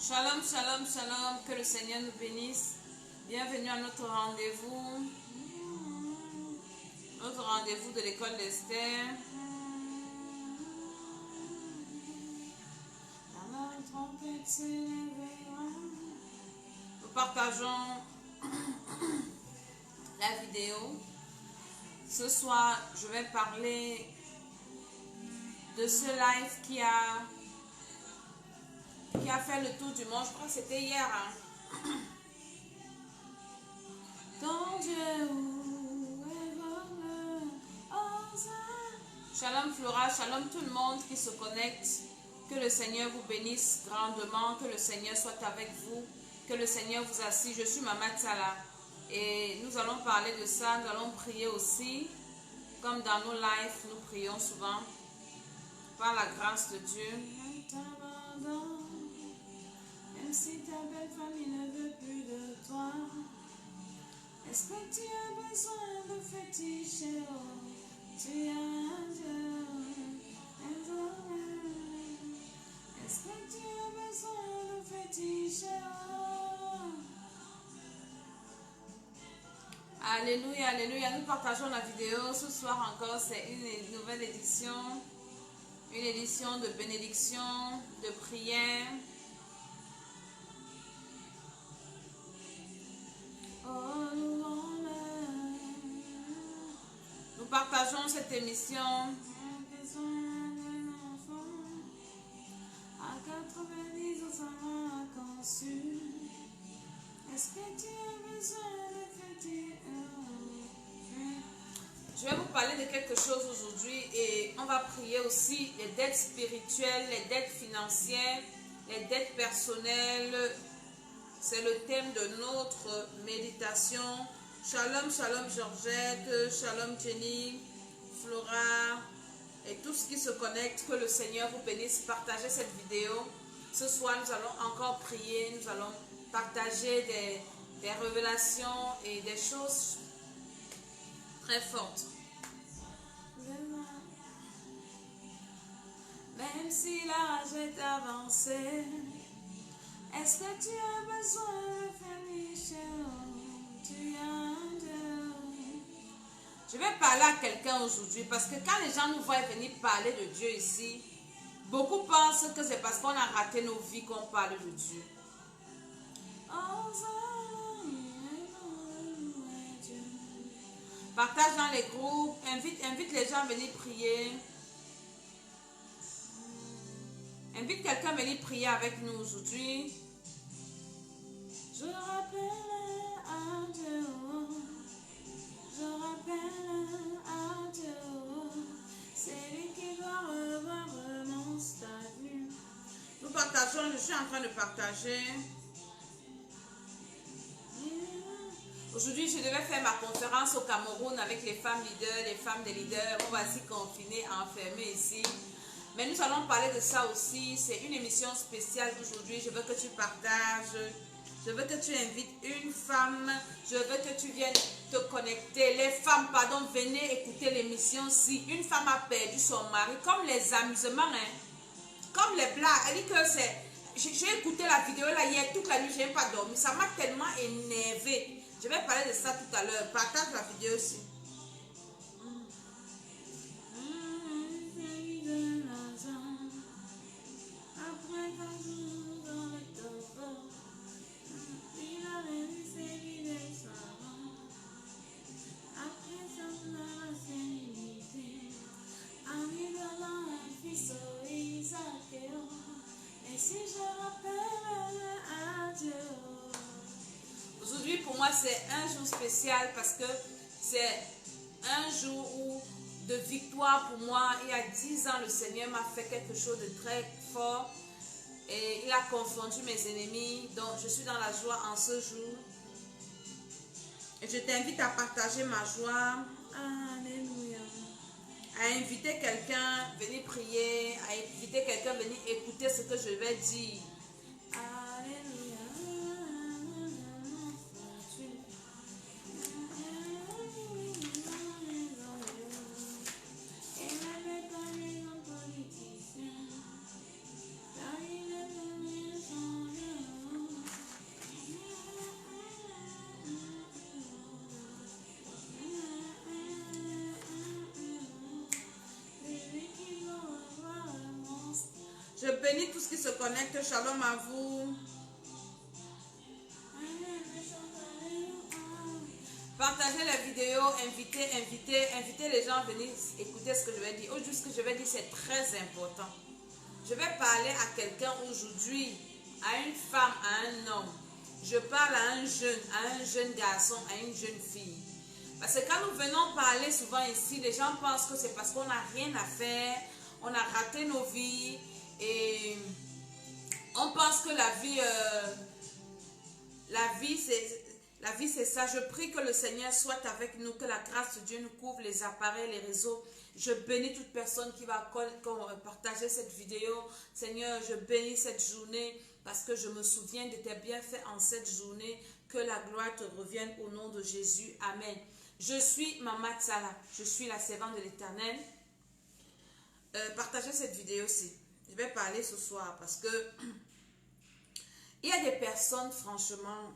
Shalom, shalom, shalom, que le Seigneur nous bénisse. Bienvenue à notre rendez-vous de l'école d'Esther. Nous partageons la vidéo. Ce soir, je vais parler de ce live qui a fait le tour du monde. Je crois que c'était hier. Ton Dieu, Shalom Flora, shalom tout le monde qui se connecte. Que le Seigneur vous bénisse grandement, que le Seigneur soit avec vous, que le Seigneur vous assiste. Je suis Maman Tsala et nous allons parler de ça, nous allons prier aussi. Comme dans nos lives, nous prions souvent par la grâce de Dieu. Même si ta belle famille ne veut plus de toi, est-ce que tu as besoin de féticher? Tu as un Dieu. Est-ce que tu as besoin de féticher? Alléluia, alléluia. Nous partageons la vidéo. Ce soir encore, c'est une nouvelle édition. Une édition de bénédiction, de prière. Nous partageons cette émission. À 90 ans, ça m'a conçu. Est-ce que tu as besoin de fêter? Je vais vous parler de quelque chose aujourd'hui et on va prier aussi les dettes spirituelles, les dettes financières, les dettes personnelles. C'est le thème de notre méditation. Shalom, shalom Georgette, shalom Jenny, Flora et tout ce qui se connecte. Que le Seigneur vous bénisse. Partagez cette vidéo. Ce soir, nous allons encore prier. Nous allons partager des révélations et des choses très fortes. Même si l'âge est avancé, est-ce que tu as besoin de famille? Tu as un Dieu. Je vais parler à quelqu'un aujourd'hui parce que quand les gens nous voient venir parler de Dieu ici, beaucoup pensent que c'est parce qu'on a raté nos vies qu'on parle de Dieu. Partage dans les groupes, invite les gens à venir prier. Invite quelqu'un à venir prier avec nous aujourd'hui. Je rappelle à Dieu, je rappelle à Dieu, c'est lui qui doit revoir mon statut. Nous partageons, je suis en train de partager. Aujourd'hui, je devais faire ma conférence au Cameroun avec les femmes leaders, les femmes des leaders. On va s'y confiner, enfermer ici. Mais nous allons parler de ça aussi. C'est une émission spéciale aujourd'hui. Je veux que tu partages. Je veux que tu invites une femme. Je veux que tu viennes te connecter. Les femmes, pardon, venez écouter l'émission. Si une femme a perdu son mari, comme les amusements, hein, comme les blagues. Elle dit que c'est... J'ai écouté la vidéo là hier, toute la nuit, je n'ai pas dormi. Ça m'a tellement énervé. Je vais parler de ça tout à l'heure. Partage la vidéo aussi. Aujourd'hui, pour moi, c'est un jour spécial parce que c'est un jour de victoire pour moi. Il y a 10 ans, le Seigneur m'a fait quelque chose de très fort et il a confondu mes ennemis. Donc, je suis dans la joie en ce jour. Et je t'invite à partager ma joie. Alléluia. À inviter quelqu'un à venir prier, à inviter quelqu'un à venir écouter ce que je vais dire. Alléluia. qui se connectent, shalom à vous. Partagez la vidéo, invitez les gens à venir écouter ce que je vais dire. Aujourd'hui, ce que je vais dire, c'est très important. Je vais parler à quelqu'un aujourd'hui, à une femme, à un homme. Je parle à un jeune garçon, à une jeune fille. Parce que quand nous venons parler souvent ici, les gens pensent que c'est parce qu'on n'a rien à faire, on a raté nos vies et on pense que la vie c'est ça. Je prie que le Seigneur soit avec nous, que la grâce de Dieu nous couvre les appareils, les réseaux. Je bénis toute personne qui va partager cette vidéo. Seigneur, je bénis cette journée parce que je me souviens de tes bienfaits en cette journée. Que la gloire te revienne au nom de Jésus. Amen. Je suis Maman Tsala. Je suis la servante de l'Éternel. Partagez cette vidéo-ci. Je vais parler ce soir parce que il y a des personnes, franchement,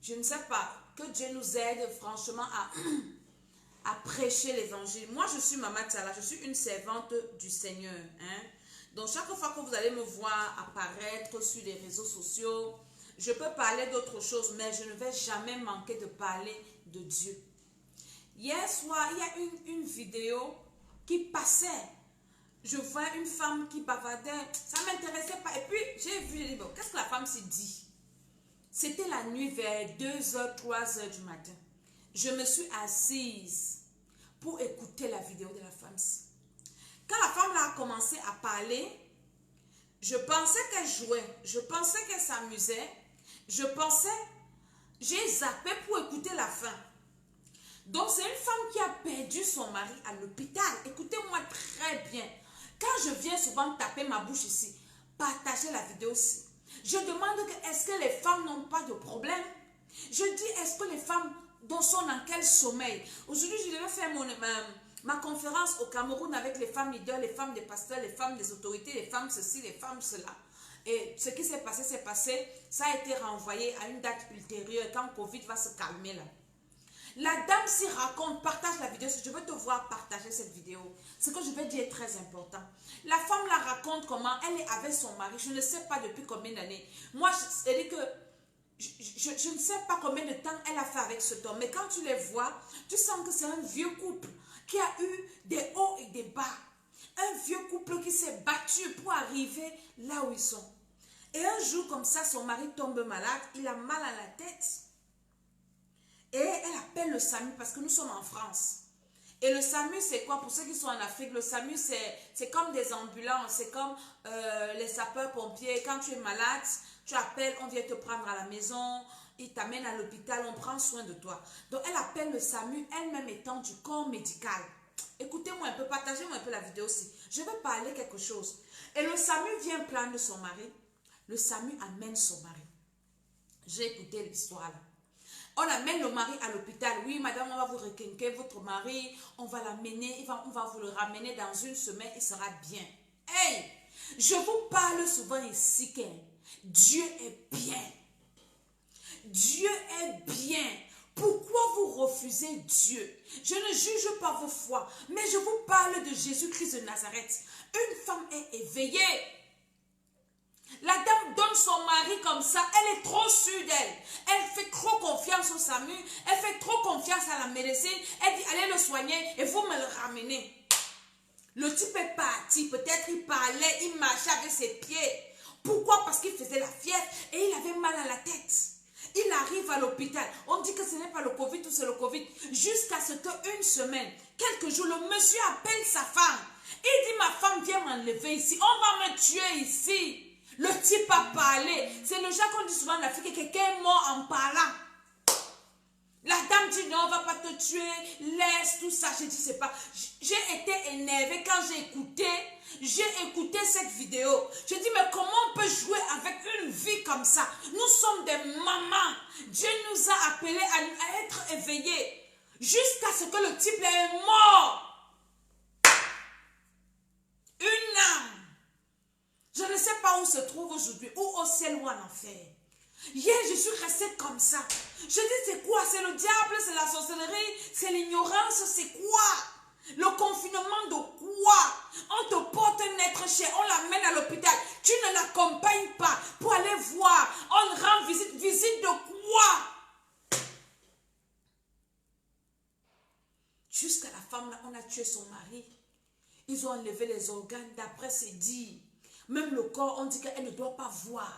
je ne sais pas, que Dieu nous aide franchement à prêcher l'évangile. Moi, je suis Maman Tsala, je suis une servante du Seigneur. Hein? Donc, chaque fois que vous allez me voir apparaître sur les réseaux sociaux, je peux parler d'autre chose, mais je ne vais jamais manquer de parler de Dieu. Hier soir, il y a une vidéo qui passait. Je vois une femme qui bavardait. Ça ne m'intéressait pas. Et puis, j'ai vu, j'ai dit, bon, qu'est-ce que la femme s'est dit? C'était la nuit vers 2h, 3h du matin. Je me suis assise pour écouter la vidéo de la femme. Quand la femme là a commencé à parler, je pensais qu'elle jouait. Je pensais qu'elle s'amusait. J'ai zappé pour écouter la fin. Donc, c'est une femme qui a perdu son mari à l'hôpital. Écoutez-moi très bien. Quand je viens souvent taper ma bouche ici, partagez la vidéo aussi. Je demande est-ce que les femmes n'ont pas de problème? Je dis est-ce que les femmes sont dans quel sommeil? Aujourd'hui, je devais faire ma conférence au Cameroun avec les femmes leaders, les femmes des pasteurs, les femmes des autorités, les femmes ceci, les femmes cela. Et ce qui s'est passé, ça a été renvoyé à une date ultérieure quand Covid va se calmer là. La dame s'y raconte, partage la vidéo, si je veux te voir partager cette vidéo. Ce que je vais dire est très important. La femme la raconte comment elle est avec son mari, je ne sais pas depuis combien d'années. Moi, c'est-à-dire que je ne sais pas combien de temps elle a fait avec cet homme, mais quand tu les vois, tu sens que c'est un vieux couple qui a eu des hauts et des bas. Un vieux couple qui s'est battu pour arriver là où ils sont. Et un jour comme ça, son mari tombe malade, il a mal à la tête. Et elle appelle le SAMU parce que nous sommes en France. Et le SAMU, c'est quoi? Pour ceux qui sont en Afrique, le SAMU, c'est comme des ambulances, c'est comme les sapeurs-pompiers. Quand tu es malade, tu appelles, on vient te prendre à la maison, ils t'amènent à l'hôpital, on prend soin de toi. Donc, elle appelle le SAMU, elle-même étant du corps médical. Écoutez-moi un peu, partagez-moi un peu la vidéo aussi. Je vais parler quelque chose. Et le SAMU vient prendre son mari. Le SAMU amène son mari. J'ai écouté l'histoire là. On amène le mari à l'hôpital. Oui, madame, on va vous requinquer votre mari. On va l'amener, on va vous le ramener dans une semaine. Il sera bien. Hey, je vous parle souvent ici que Dieu est bien. Dieu est bien. Pourquoi vous refusez Dieu? Je ne juge pas vos foi, mais je vous parle de Jésus-Christ de Nazareth. Une femme est éveillée. La dame donne son mari comme ça, elle est trop sûre d'elle. Elle fait trop confiance au SAMU, elle fait trop confiance à la médecine. Elle dit allez le soigner et vous me le ramenez. Le type est parti, peut-être il parlait, il marchait avec ses pieds. Pourquoi? Parce qu'il faisait la fièvre et il avait mal à la tête. Il arrive à l'hôpital. On dit que ce n'est pas le Covid ou c'est le Covid. Jusqu'à ce qu'une semaine, quelques jours, le monsieur appelle sa femme. Il dit ma femme vient m'enlever ici. On va me tuer ici. Le type a parlé. C'est le genre qu'on dit souvent en Afrique, quelqu'un est mort en parlant. La dame dit non, on ne va pas te tuer, laisse tout ça. J'ai dit c'est pas. J'ai été énervée quand j'ai écouté cette vidéo. J'ai dit mais comment on peut jouer avec une vie comme ça? Nous sommes des mamans. Dieu nous a appelés à être éveillés. Jusqu'à ce que le type est mort. Une âme. Je ne sais pas où se trouve aujourd'hui, ou au ciel ou en enfer. Hier, je suis restée comme ça. Je dis, c'est quoi? C'est le diable, c'est la sorcellerie, c'est l'ignorance, c'est quoi? Le confinement de quoi? On te porte un être cher, on l'amène à l'hôpital. Tu ne l'accompagnes pas pour aller voir. On rend visite. Visite de quoi? Jusqu'à la femme, là, on a tué son mari. Ils ont enlevé les organes. D'après c'est dit. Même le corps, on dit qu'elle ne doit pas voir.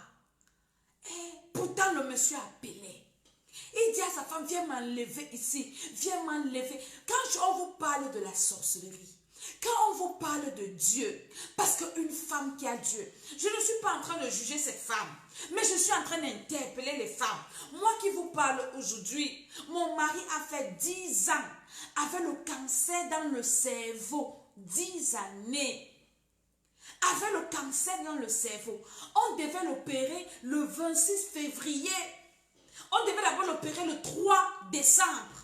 Et pourtant, le monsieur a appelé. Il dit à sa femme, viens m'enlever ici. Viens m'enlever. Quand on vous parle de la sorcellerie, quand on vous parle de Dieu, parce qu'une femme qui a Dieu, je ne suis pas en train de juger cette femme, mais je suis en train d'interpeller les femmes. Moi qui vous parle aujourd'hui, mon mari a fait 10 ans avec le cancer dans le cerveau. 10 années. Avec le cancer dans le cerveau. On devait l'opérer le 26 février. On devait d'abord l'opérer le 3 décembre.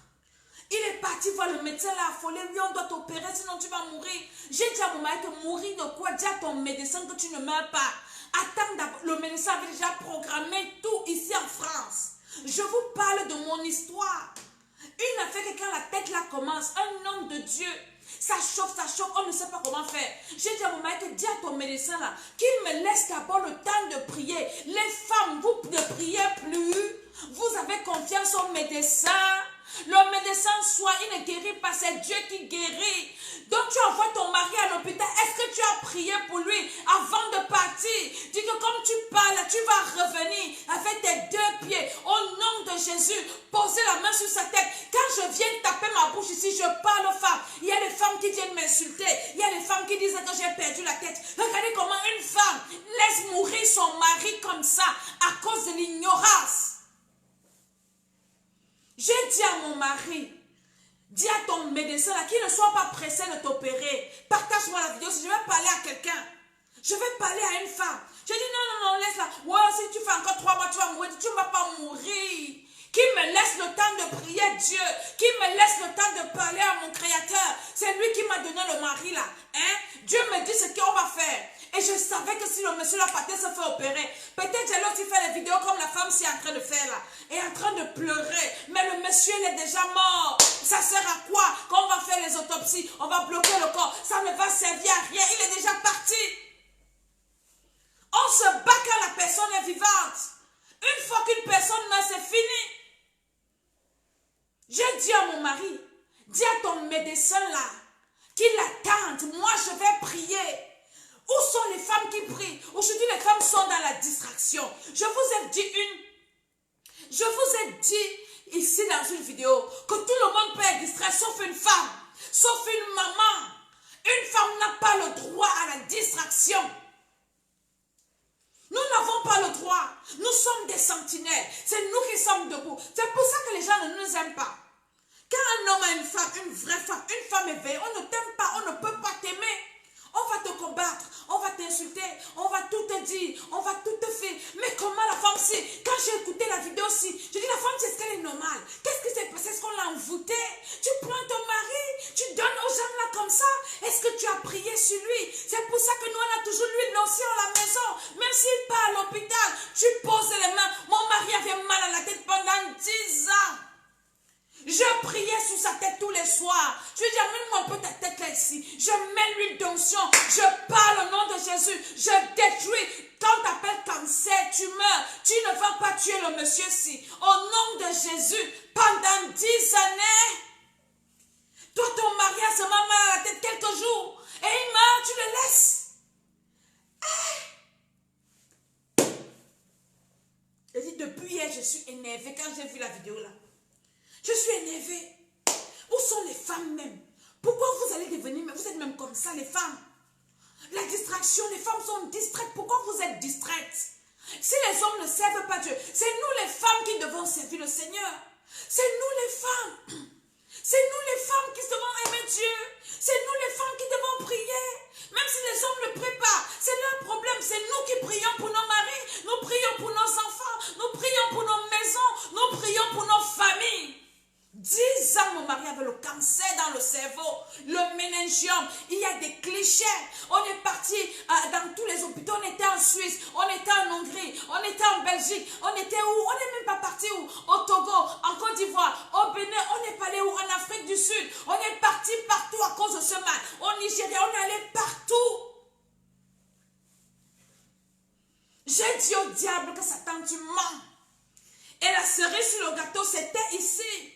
Il est parti voir le médecin, l'a affolé. Lui, on doit t'opérer, sinon tu vas mourir. J'ai dit à mon mari que mourir de quoi? Dis à ton médecin que tu ne meurs pas. Attends d'abord. Le médecin avait déjà programmé tout ici en France. Je vous parle de mon histoire. Une affaire, quelqu'un, la tête là commence. Un homme de Dieu. Ça chauffe, on ne sait pas comment faire. J'ai dit à mon mari que dis à ton médecin là, qu'il me laisse d'abord le temps de prier. Les femmes, vous ne priez plus. Vous avez confiance au médecin. Le médecin soit, il ne guérit pas, c'est Dieu qui guérit. Donc tu envoies ton mari à l'hôpital. Est-ce que tu as prié pour lui avant de partir? Dis que comme tu parles, tu vas revenir avec tes 2 pieds. Au nom de Jésus, posez la main sur sa tête. Quand je viens taper ma bouche ici, je parle aux femmes. Il y a des femmes qui viennent m'insulter. Il y a des femmes qui disent que j'ai perdu la tête. Regardez comment une femme laisse mourir son mari comme ça à cause de l'ignorance. J'ai dit à mon mari, dis à ton médecin là, qu'il ne soit pas pressé de t'opérer. Partage-moi la vidéo si je vais parler à quelqu'un. Je vais parler à une femme. J'ai dit non, laisse-la. Ouais, si tu fais encore 3 mois, tu vas mourir. Tu ne vas pas mourir. Qui me laisse le temps de prier Dieu. Qui me laisse le temps de parler à mon Créateur. C'est lui qui m'a donné le mari là. Hein? Dieu me dit ce qu'on va faire. Et je savais que si le monsieur là partait se faire opérer, peut-être j'allais aussi faire les vidéos comme la femme s'est en train de faire là. Et en train de pleurer. Mais le monsieur il est déjà mort. Ça sert à quoi? Quand on va faire les autopsies, on va bloquer le corps. Ça ne va servir à rien. Il est déjà parti. On se bat quand la personne est vivante. Une fois qu'une personne meurt, c'est fini. J'ai dit à mon mari, dis à ton médecin là, qu'il attende. Moi, je vais prier. Où sont les femmes qui prient? Aujourd'hui, les femmes sont dans la distraction. Je vous ai dit ici dans une vidéo que tout le monde peut être distrait, sauf une femme, sauf une maman. Une femme n'a pas le droit à la distraction. Nous n'avons pas le droit. Nous sommes des sentinelles. C'est nous qui sommes debout. C'est pour ça que les gens ne nous aiment pas. Quand un homme a une femme, une vraie femme, une femme éveillée, on ne t'aime pas, on ne peut pas t'aimer. On va te combattre, on va t'insulter, on va tout te dire, on va tout te faire. Mais comment la femme si? Quand j'ai écouté la vidéo aussi, je dis la femme, est-ce qu'elle est normale? Qu'est-ce qui s'est passé? Est-ce qu'on l'a envoûté? Tu prends ton mari, tu donnes aux gens là comme ça. Est-ce que tu as prié sur lui? C'est pour ça que nous, on a toujours l'huile d'onction à la maison. Même s'il part à l'hôpital, tu poses les mains. Mon mari avait mal à la tête pendant 10 ans. Je priais sur sa tête tous les soirs. Je lui dis, amène-moi un peu ta tête là ici. Je mets l'huile d'onction. Je parle au nom de Jésus. Je détruis. Quand tu appelles cancer, tu meurs. Tu ne vas pas tuer le monsieur-ci. Au nom de Jésus, pendant 10 années, toi, ton mari a seulement mal à la tête quelques jours. Et il meurt, tu le laisses. Je dis, depuis hier, je suis énervée quand j'ai vu la vidéo là. Je suis énervée. Où sont les femmes même? Pourquoi vous allez devenir, mais vous êtes même comme ça les femmes? La distraction, les femmes sont distraites. Pourquoi vous êtes distraites? Si les hommes ne servent pas Dieu, c'est nous les femmes qui devons servir le Seigneur. C'est nous les femmes. C'est nous les femmes qui devons aimer Dieu. C'est nous les femmes qui devons prier. Même si les hommes ne prient pas, c'est leur problème. C'est nous qui prions pour nos maris. Nous prions pour nos enfants. Nous prions pour nos maisons. Nous prions pour nos familles. 10 ans, mon mari avait le cancer dans le cerveau, le méningiome. Il y a des clichés. On est parti dans tous les hôpitaux. On était en Suisse, on était en Hongrie, on était en Belgique. On était où? On n'est même pas parti où? Au Togo, en Côte d'Ivoire, au Bénin. On est pas allé où? En Afrique du Sud. On est parti partout à cause de diable, que Satan, tu mens. Et la cerise sur le gâteau, c'était ici.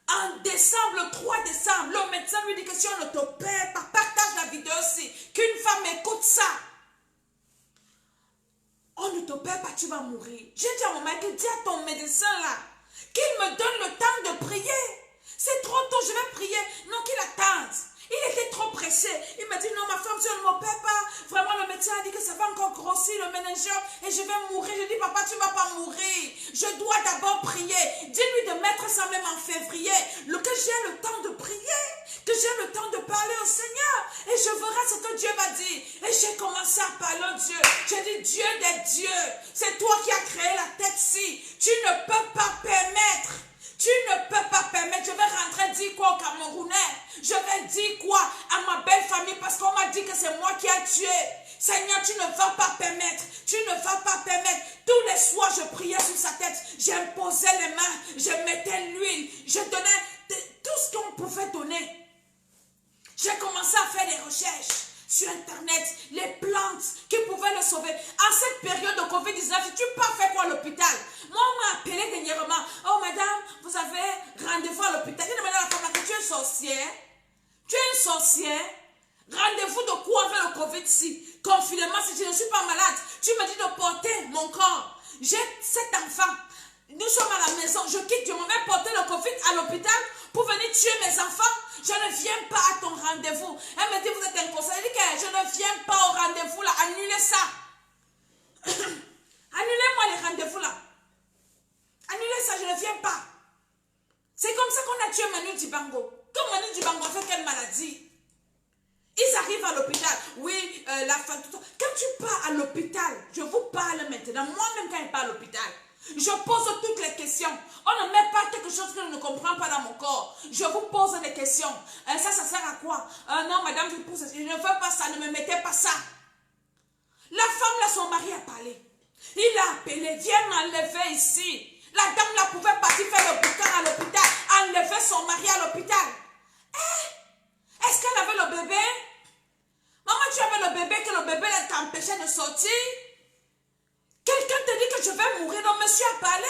En décembre, le 3 décembre, le médecin lui dit que si on ne t'opère pas, partage la vidéo aussi, qu'une femme écoute ça. On ne t'opère pas, tu vas mourir. J'ai dit à mon mari, dis à ton médecin là, qu'il me donne le temps de prier. C'est trop tôt, je vais prier. Non, qu'il attende. Il était trop pressé. Il m'a dit, non, ma femme, si on ne m'opère pas, vraiment, le médecin a dit que ça va encore grossir, le méningeur, et je vais mourir. Je dis, papa, tu ne vas pas mourir. Je dois d'abord prier. Dis-lui de mettre ça même en février, que j'ai le temps de prier, que j'ai le temps de parler au Seigneur, et je verrai ce que Dieu va dire. Et j'ai commencé à parler au Dieu. J'ai dit, Dieu des dieux, c'est toi qui as créé la tête-ci. Tu ne peux pas permettre. Tu ne peux pas permettre. Je vais rentrer dire quoi aux Camerounais? Je vais dire quoi à ma belle famille? Parce qu'on m'a dit que c'est moi qui ai tué. Seigneur, tu ne vas pas permettre. Tu ne vas pas permettre. Tous les soirs, je priais sur sa tête. J'imposais les mains. Je mettais l'huile. Je donnais tout ce qu'on pouvait donner. J'ai commencé à faire des recherches sur Internet, les plantes qui pouvaient le sauver. En cette période de Covid-19, tu pars faire quoi à l'hôpital? Moi, on m'a appelé dernièrement. Oh, madame, vous avez rendez-vous à l'hôpital. J'ai demandé à la femme que tu es une sorcière. Tu es une sorcière. Rendez-vous de quoi avec le Covid-ci? Confinement, si je ne suis pas malade. Tu me dis de porter mon corps. J'ai 7 enfants. Nous sommes à la maison. Je quitte, je m'en vais porter le Covid à l'hôpital pour venir tuer mes enfants. Je ne viens pas à ton rendez-vous. Elle me dit, vous êtes inconscient. Elle dit que je ne viens pas au rendez-vous là. Annulez ça. Annulez-moi les rendez-vous là. Annulez ça, je ne viens pas. C'est comme ça qu'on a tué Manu Dibango. Comme Manu Dibango a fait quelle maladie? Ils arrivent à l'hôpital. Oui, la femme. Quand tu pars à l'hôpital, je vous parle maintenant. Moi-même, quand je pars à l'hôpital, je pose toutes les questions. On ne met pas quelque chose que je ne comprends pas dans mon corps. Je vous pose des questions. Ça sert à quoi? Non, madame, je ne veux pas ça. Ne me mettez pas ça. La femme, là, son mari a parlé. Il a appelé. Viens m'enlever ici. La dame, là, pouvait partir faire le boucan à l'hôpital. Enlever son mari à l'hôpital. Est-ce qu'elle avait le bébé? Maman, tu avais le bébé, que le bébé t'empêchait de sortir? Quelqu'un te dit que je vais mourir. Donc, monsieur a parlé.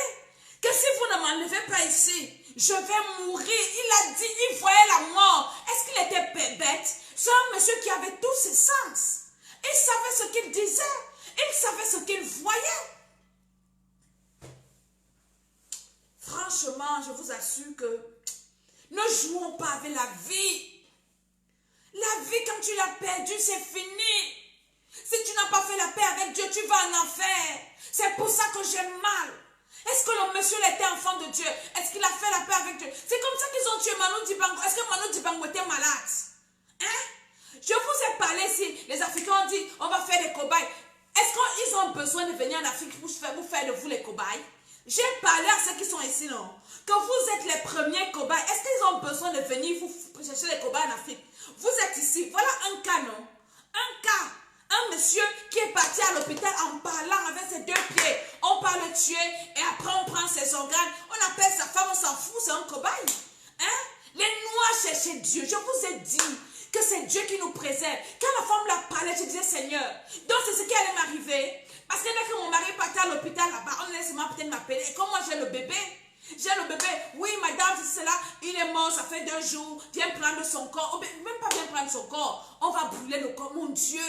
Que si vous ne m'enlevez pas ici, je vais mourir. Il a dit, il voyait la mort. Est-ce qu'il était bête? C'est un monsieur qui avait tous ses sens. Il savait ce qu'il disait. Il savait ce qu'il voyait. Franchement, je vous assure que ne jouons pas avec la vie. La vie, quand tu l'as perdue, c'est fini. Si tu n'as pas fait la paix avec Dieu, tu vas en enfer. C'est pour ça que j'ai mal. Est-ce que le monsieur était enfant de Dieu? Est-ce qu'il a fait la paix avec Dieu? C'est comme ça qu'ils ont tué Manu Dibango. Est-ce que Manu Dibango était malade? Hein? Je vous ai parlé ici. Les Africains ont dit, on va faire des cobayes. Est-ce qu'ils ont besoin de venir en Afrique pour vous faire de vous les cobayes? J'ai parlé à ceux qui sont ici, non? Que vous êtes les premiers cobayes. Est-ce qu'ils ont besoin de venir vous chercher les cobayes en Afrique? Vous êtes ici. Voilà un cas, non? Un cas. Un monsieur qui est parti à l'hôpital en parlant avec ses 2 pieds. On part le tuer et après on prend ses organes. On appelle sa femme, on s'en fout, c'est un cobaye. Hein? Les Noirs cherchaient Dieu. Je vous ai dit que c'est Dieu qui nous préserve. Quand la femme l'a parlé, je disais Seigneur. Donc c'est ce qui allait m'arriver. Parce que dès que mon mari partait à l'hôpital là-bas, on laisse peut-être m'appeler. Et comme moi j'ai le bébé, oui madame, c'est cela, il est mort, ça fait 2 jours. Viens prendre son corps. Même pas bien prendre son corps. On va brûler le corps, mon Dieu.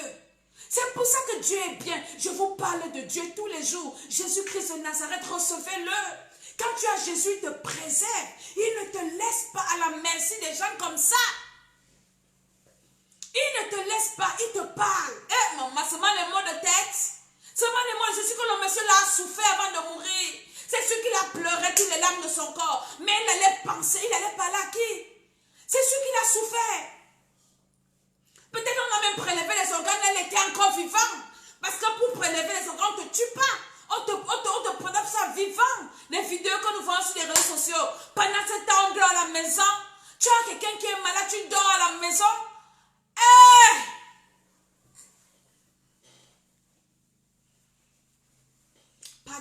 C'est pour ça que Dieu est bien. Je vous parle de Dieu tous les jours. Jésus-Christ de Nazareth, recevez-le. Quand tu as Jésus, il te préserve. Il ne te laisse pas à la merci des gens comme ça. Il ne te laisse pas, il te parle. Eh maman, seulement les mots de tête. Seulement les mots, je suis que le monsieur là a souffert avant de mourir. C'est sûr qu'il a pleuré toutes les larmes de son corps. Mais il allait penser, il allait parler à qui? C'est sûr qu'il a souffert. Peut-être on a même prélevé les organes, elle était encore vivante. Parce que pour prélever les organes, on ne te tue pas. On te prélève ça vivant. Les vidéos que nous voyons sur les réseaux sociaux. Pendant ce temps, on dort à la maison. Tu as quelqu'un qui est malade, tu dors à la maison.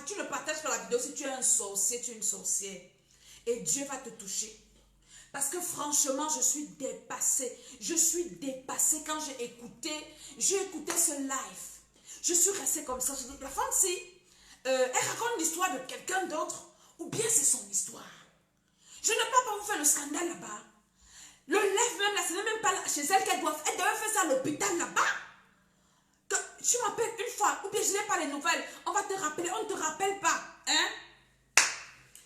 Tu le partages sur la vidéo si tu es un sorcier, tu es une sorcière. Et Dieu va te toucher. Parce que franchement, je suis dépassée. Je suis dépassée quand j'ai écouté ce live. Je suis restée comme ça. Je dis, la femme, si, elle raconte l'histoire de quelqu'un d'autre, ou bien c'est son histoire. Je ne peux pas vous faire le scandale là-bas. Le lève même là, ce n'est même pas chez elle qu'elle doit faire. Elle devait faire ça à l'hôpital là-bas. Que tu m'appelles une fois, ou bien je n'ai pas les nouvelles. On va te rappeler, on ne te rappelle pas. Hein?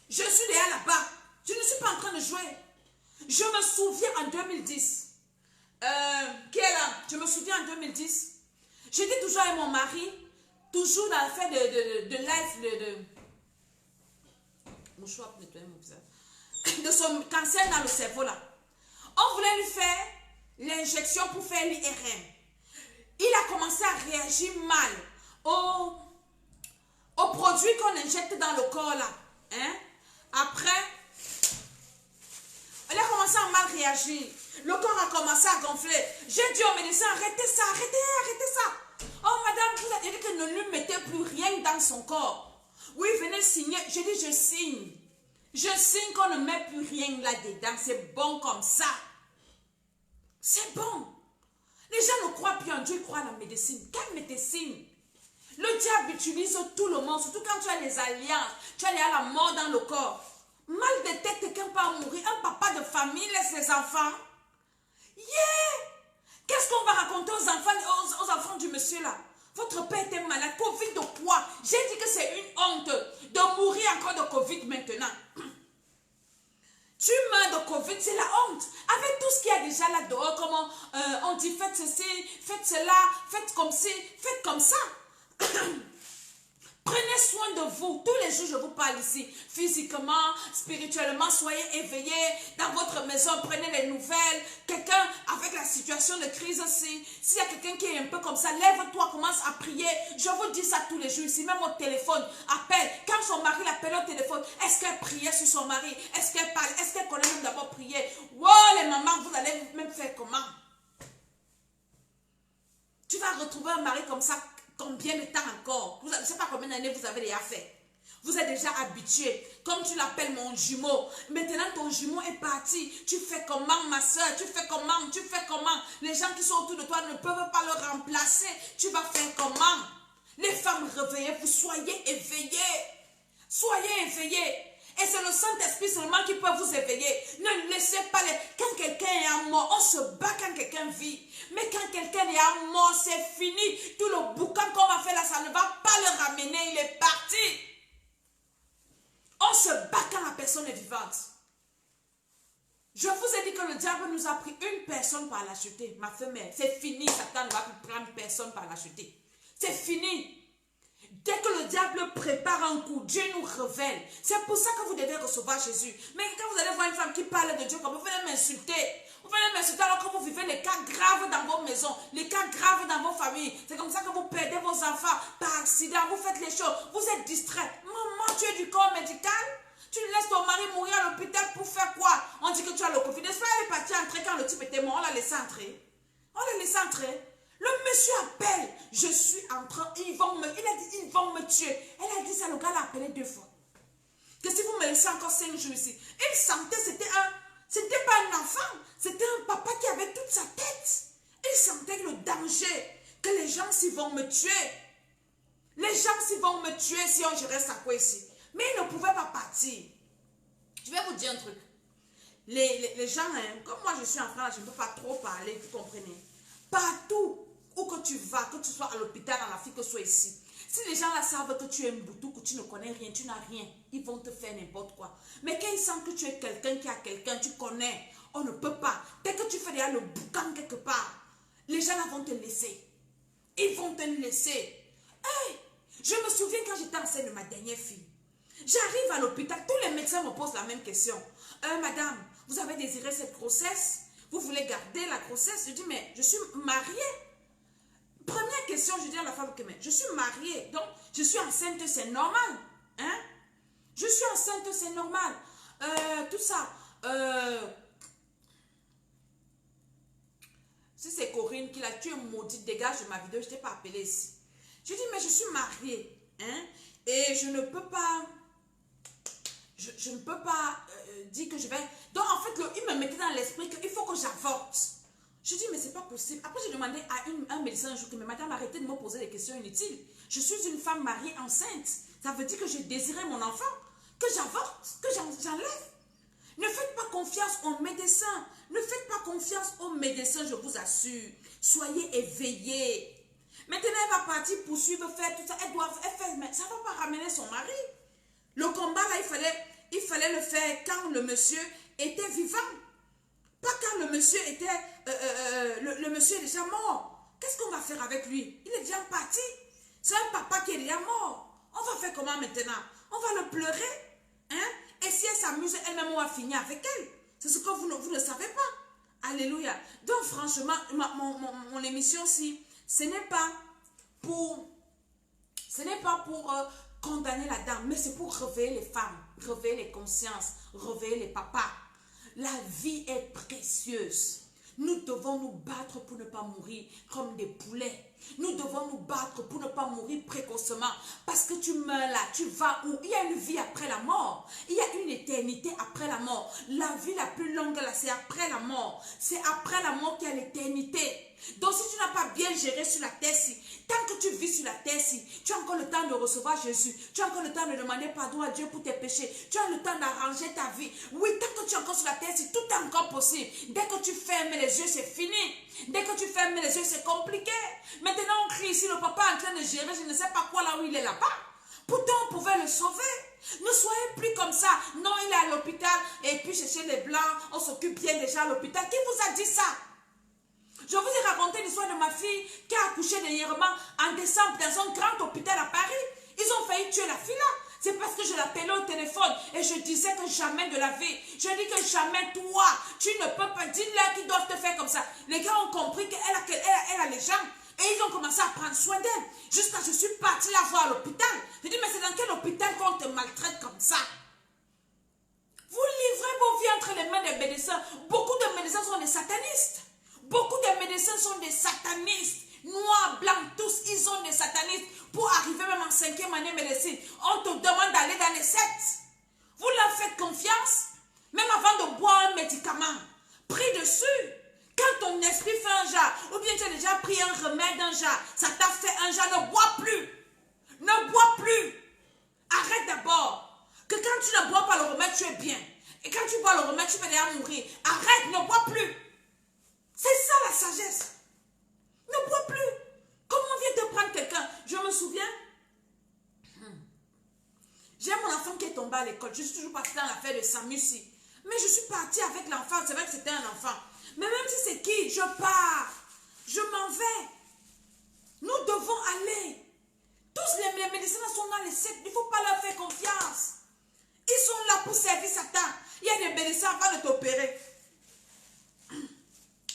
Je suis déjà là-bas. Je ne suis pas en train de jouer. Je me souviens en 2010. Qui est là? Je me souviens en 2010. J'étais toujours avec mon mari, toujours dans l'affaire de life, mon choix pour nettoyer mon visage, de son cancer dans le cerveau là. On voulait lui faire l'injection pour faire l'IRM. Il a commencé à réagir mal aux produits qu'on injecte dans le corps là. Hein? Après, il a commencé à mal réagir. Le corps a commencé à gonfler. J'ai dit au médecin, arrêtez ça, arrêtez ça. Oh madame, vous avez dit que ne lui mettez plus rien dans son corps. Oui, venez signer. J'ai dit, je signe. Je signe qu'on ne met plus rien là-dedans. C'est bon comme ça. C'est bon. Les gens ne croient plus en Dieu, ils croient à la médecine. Quelle médecine? Le diable utilise tout le monde, surtout quand tu as les alliances. Tu as la mort dans le corps. Mal de tête, quelqu'un peut mourir. Un papa de famille laisse ses enfants. Yeah! Qu'est-ce qu'on va raconter aux enfants du monsieur là? Votre père était malade. Covid de quoi? J'ai dit que c'est une honte de mourir encore de Covid maintenant. Tu meurs de Covid, c'est la honte. Avec tout ce qu'il y a déjà là dehors, comment on dit faites ceci, faites cela, faites comme ci, faites comme ça. Prenez soin de vous. Tous les jours, je vous parle ici. Physiquement, spirituellement, soyez éveillés. Dans votre maison, prenez les nouvelles. Quelqu'un avec la situation de crise aussi. S'il y a quelqu'un qui est un peu comme ça, lève-toi, commence à prier. Je vous dis ça tous les jours ici. Même au téléphone, appelle. Quand son mari l'appelle au téléphone, est-ce qu'elle priait sur son mari? Est-ce qu'elle parle? Est-ce qu'elle connaît même d'abord prier? Wow, les mamans, vous allez même faire comment? Tu vas retrouver un mari comme ça. Combien de temps encore? Je ne sais pas combien d'années vous avez déjà fait. Vous êtes déjà habitué. Comme tu l'appelles mon jumeau. Maintenant ton jumeau est parti. Tu fais comment ma soeur? Tu fais comment? Tu fais comment? Les gens qui sont autour de toi ne peuvent pas le remplacer. Tu vas faire comment? Les femmes réveillez-vous. Soyez éveillées. Soyez éveillés. Et c'est le Saint-Esprit seulement qui peut vous éveiller. Ne laissez pas les... Quand quelqu'un est à mort, on se bat quand quelqu'un vit. Mais quand quelqu'un est à mort, c'est fini. Tout le boucan qu'on va faire là, ça ne va pas le ramener. Il est parti. On se bat quand la personne est vivante. Je vous ai dit que le diable nous a pris une personne par l'acheter. Ma femelle, c'est fini. Satan ne va plus prendre personne par l'acheter. C'est fini. Dès que le diable prépare un coup, Dieu nous révèle. C'est pour ça que vous devez recevoir Jésus. Mais quand vous allez voir une femme qui parle de Dieu, comme vous venez m'insulter. Vous venez m'insulter alors que vous vivez les cas graves dans vos maisons, les cas graves dans vos familles. C'est comme ça que vous perdez vos enfants par accident. Vous faites les choses. Vous êtes distrait. Maman, tu es du corps médical. Tu laisses ton mari mourir à l'hôpital pour faire quoi? On dit que tu as le Covid. N'est-ce pas, elle est partie entrer quand le type était mort. On l'a laissé entrer. On l'a laissé entrer. Le monsieur appelle, je suis en train, il a dit, ils vont me tuer. Elle a dit ça, le gars l'a appelé 2 fois. Que si vous me laissez encore 5 jours ici. Il sentait, c'était pas un enfant, c'était un papa qui avait toute sa tête. Il sentait le danger, que les gens s'y vont me tuer. Les gens s'y vont me tuer si je reste à quoi ici. Mais il ne pouvait pas partir. Je vais vous dire un truc. Les gens, hein, comme moi je suis en France, je ne peux pas trop parler, vous comprenez. Partout où que tu vas, que tu sois à l'hôpital, en Afrique, que tu sois ici. Si les gens là savent que tu es un boutou, que tu ne connais rien, tu n'as rien, ils vont te faire n'importe quoi. Mais quand ils sentent que tu es quelqu'un qui a quelqu'un, tu connais, on ne peut pas. Dès que tu fais déjà le boucan quelque part, les gens là vont te laisser. Ils vont te laisser. Hey, je me souviens quand j'étais enceinte de ma dernière fille. J'arrive à l'hôpital, tous les médecins me posent la même question. Madame, vous avez désiré cette grossesse? Vous voulez garder la grossesse? Je dis, mais je suis mariée. Première question, je dis à la femme que je suis mariée. Donc, je suis enceinte, c'est normal. Hein? Je suis enceinte, c'est normal. Tout ça. Si c'est Corinne qui l'a tué, maudite, dégage de ma vidéo, je ne t'ai pas appelé ici. Je dis, mais je suis mariée. Hein? Et je ne peux pas... Je ne peux pas dire que je vais... Donc, en fait, il me mettait dans l'esprit qu'il faut que j'avorte. Je dis, mais c'est pas possible. Après, j'ai demandé à un médecin un jour, mais madame, arrêtez de me poser des questions inutiles. Je suis une femme mariée enceinte. Ça veut dire que j'ai désiré mon enfant, que j'avorte, que j'enlève. Ne faites pas confiance aux médecins. Ne faites pas confiance aux médecins, je vous assure. Soyez éveillés. Maintenant, elle va partir poursuivre, faire tout ça. Elle fait, mais ça ne va pas ramener son mari. Le combat, là, il fallait le faire quand le monsieur était vivant. Pas quand le monsieur était... le monsieur est déjà mort. Qu'est-ce qu'on va faire avec lui? Il est déjà parti. C'est un papa qui est déjà mort. On va faire comment maintenant? On va le pleurer. Hein? Et si elle s'amuse, elle-même, on va finir avec elle. C'est ce que vous ne savez pas. Alléluia. Donc, franchement, mon émission-ci, ce n'est pas pour condamner la dame, mais c'est pour réveiller les femmes, réveiller les consciences, réveiller les papas. La vie est précieuse. Nous devons nous battre pour ne pas mourir comme des poulets. Nous devons nous battre pour ne pas mourir précocement. Parce que tu meurs là, tu vas où? Il y a une vie après la mort. Il y a une éternité après la mort. La vie la plus longue là, c'est après la mort. C'est après la mort qu'il y a l'éternité. Donc si tu n'as pas bien géré sur la terre-ci, tant que tu vis sur la terre-ci, tu as encore le temps de recevoir Jésus. Tu as encore le temps de demander pardon à Dieu pour tes péchés. Tu as le temps d'arranger ta vie. Oui, tant que tu es encore sur la terre-ci, tout est encore possible. Dès que tu fermes les yeux, c'est fini. Dès que tu fermes les yeux, c'est compliqué. Maintenant, on crie ici, le papa est en train de gérer, je ne sais pas quoi là où il est là-bas. Pourtant, on pouvait le sauver. Ne soyez plus comme ça. Non, il est à l'hôpital et puis chez les Blancs, on s'occupe bien déjà à l'hôpital. Qui vous a dit ça? Je vous ai raconté l'histoire de ma fille qui a accouché dernièrement en décembre dans un grand hôpital à Paris. Ils ont failli tuer la fille là. C'est parce que je l'appelais au téléphone et je disais que jamais de la vie. Je dis que jamais toi, tu ne peux pas. Dis-leur qu'ils doivent te faire comme ça. Les gars ont compris qu'elle a les jambes. Et ils ont commencé à prendre soin d'elle. Jusqu'à je suis partie la voir à l'hôpital. Je dis, mais c'est dans quel hôpital qu'on te maltraite comme ça? Vous livrez vos vies entre les mains des médecins. Beaucoup de médecins sont des satanistes. Beaucoup de médecins sont des satanistes. Noirs, blancs, tous, ils sont des satanistes. Pour arriver même en 5e année médecine, on te demande d'aller dans les sectes. Vous leur faites confiance, même avant de boire un médicament. Pris dessus. Quand ton esprit fait un genre, ou bien tu as déjà pris un remède d'un genre, ça t'a fait un genre, ne bois plus. Ne bois plus. Arrête d'abord. Que quand tu ne bois pas le remède, tu es bien. Et quand tu bois le remède, tu peux déjà mourir. Arrête, ne bois plus. C'est ça la sagesse. Ne bois plus. Comment vient te prendre quelqu'un? Je me souviens. J'ai mon enfant qui est tombé à l'école. Je suis toujours partie dans l'affaire de Samusi. Mais je suis partie avec l'enfant. C'est vrai que c'était un enfant. Mais même si c'est qui, je pars. Je m'en vais. Nous devons aller. Tous les médecins sont dans les sectes. Il ne faut pas leur faire confiance. Ils sont là pour servir Satan. Il y a des médecins avant de t'opérer.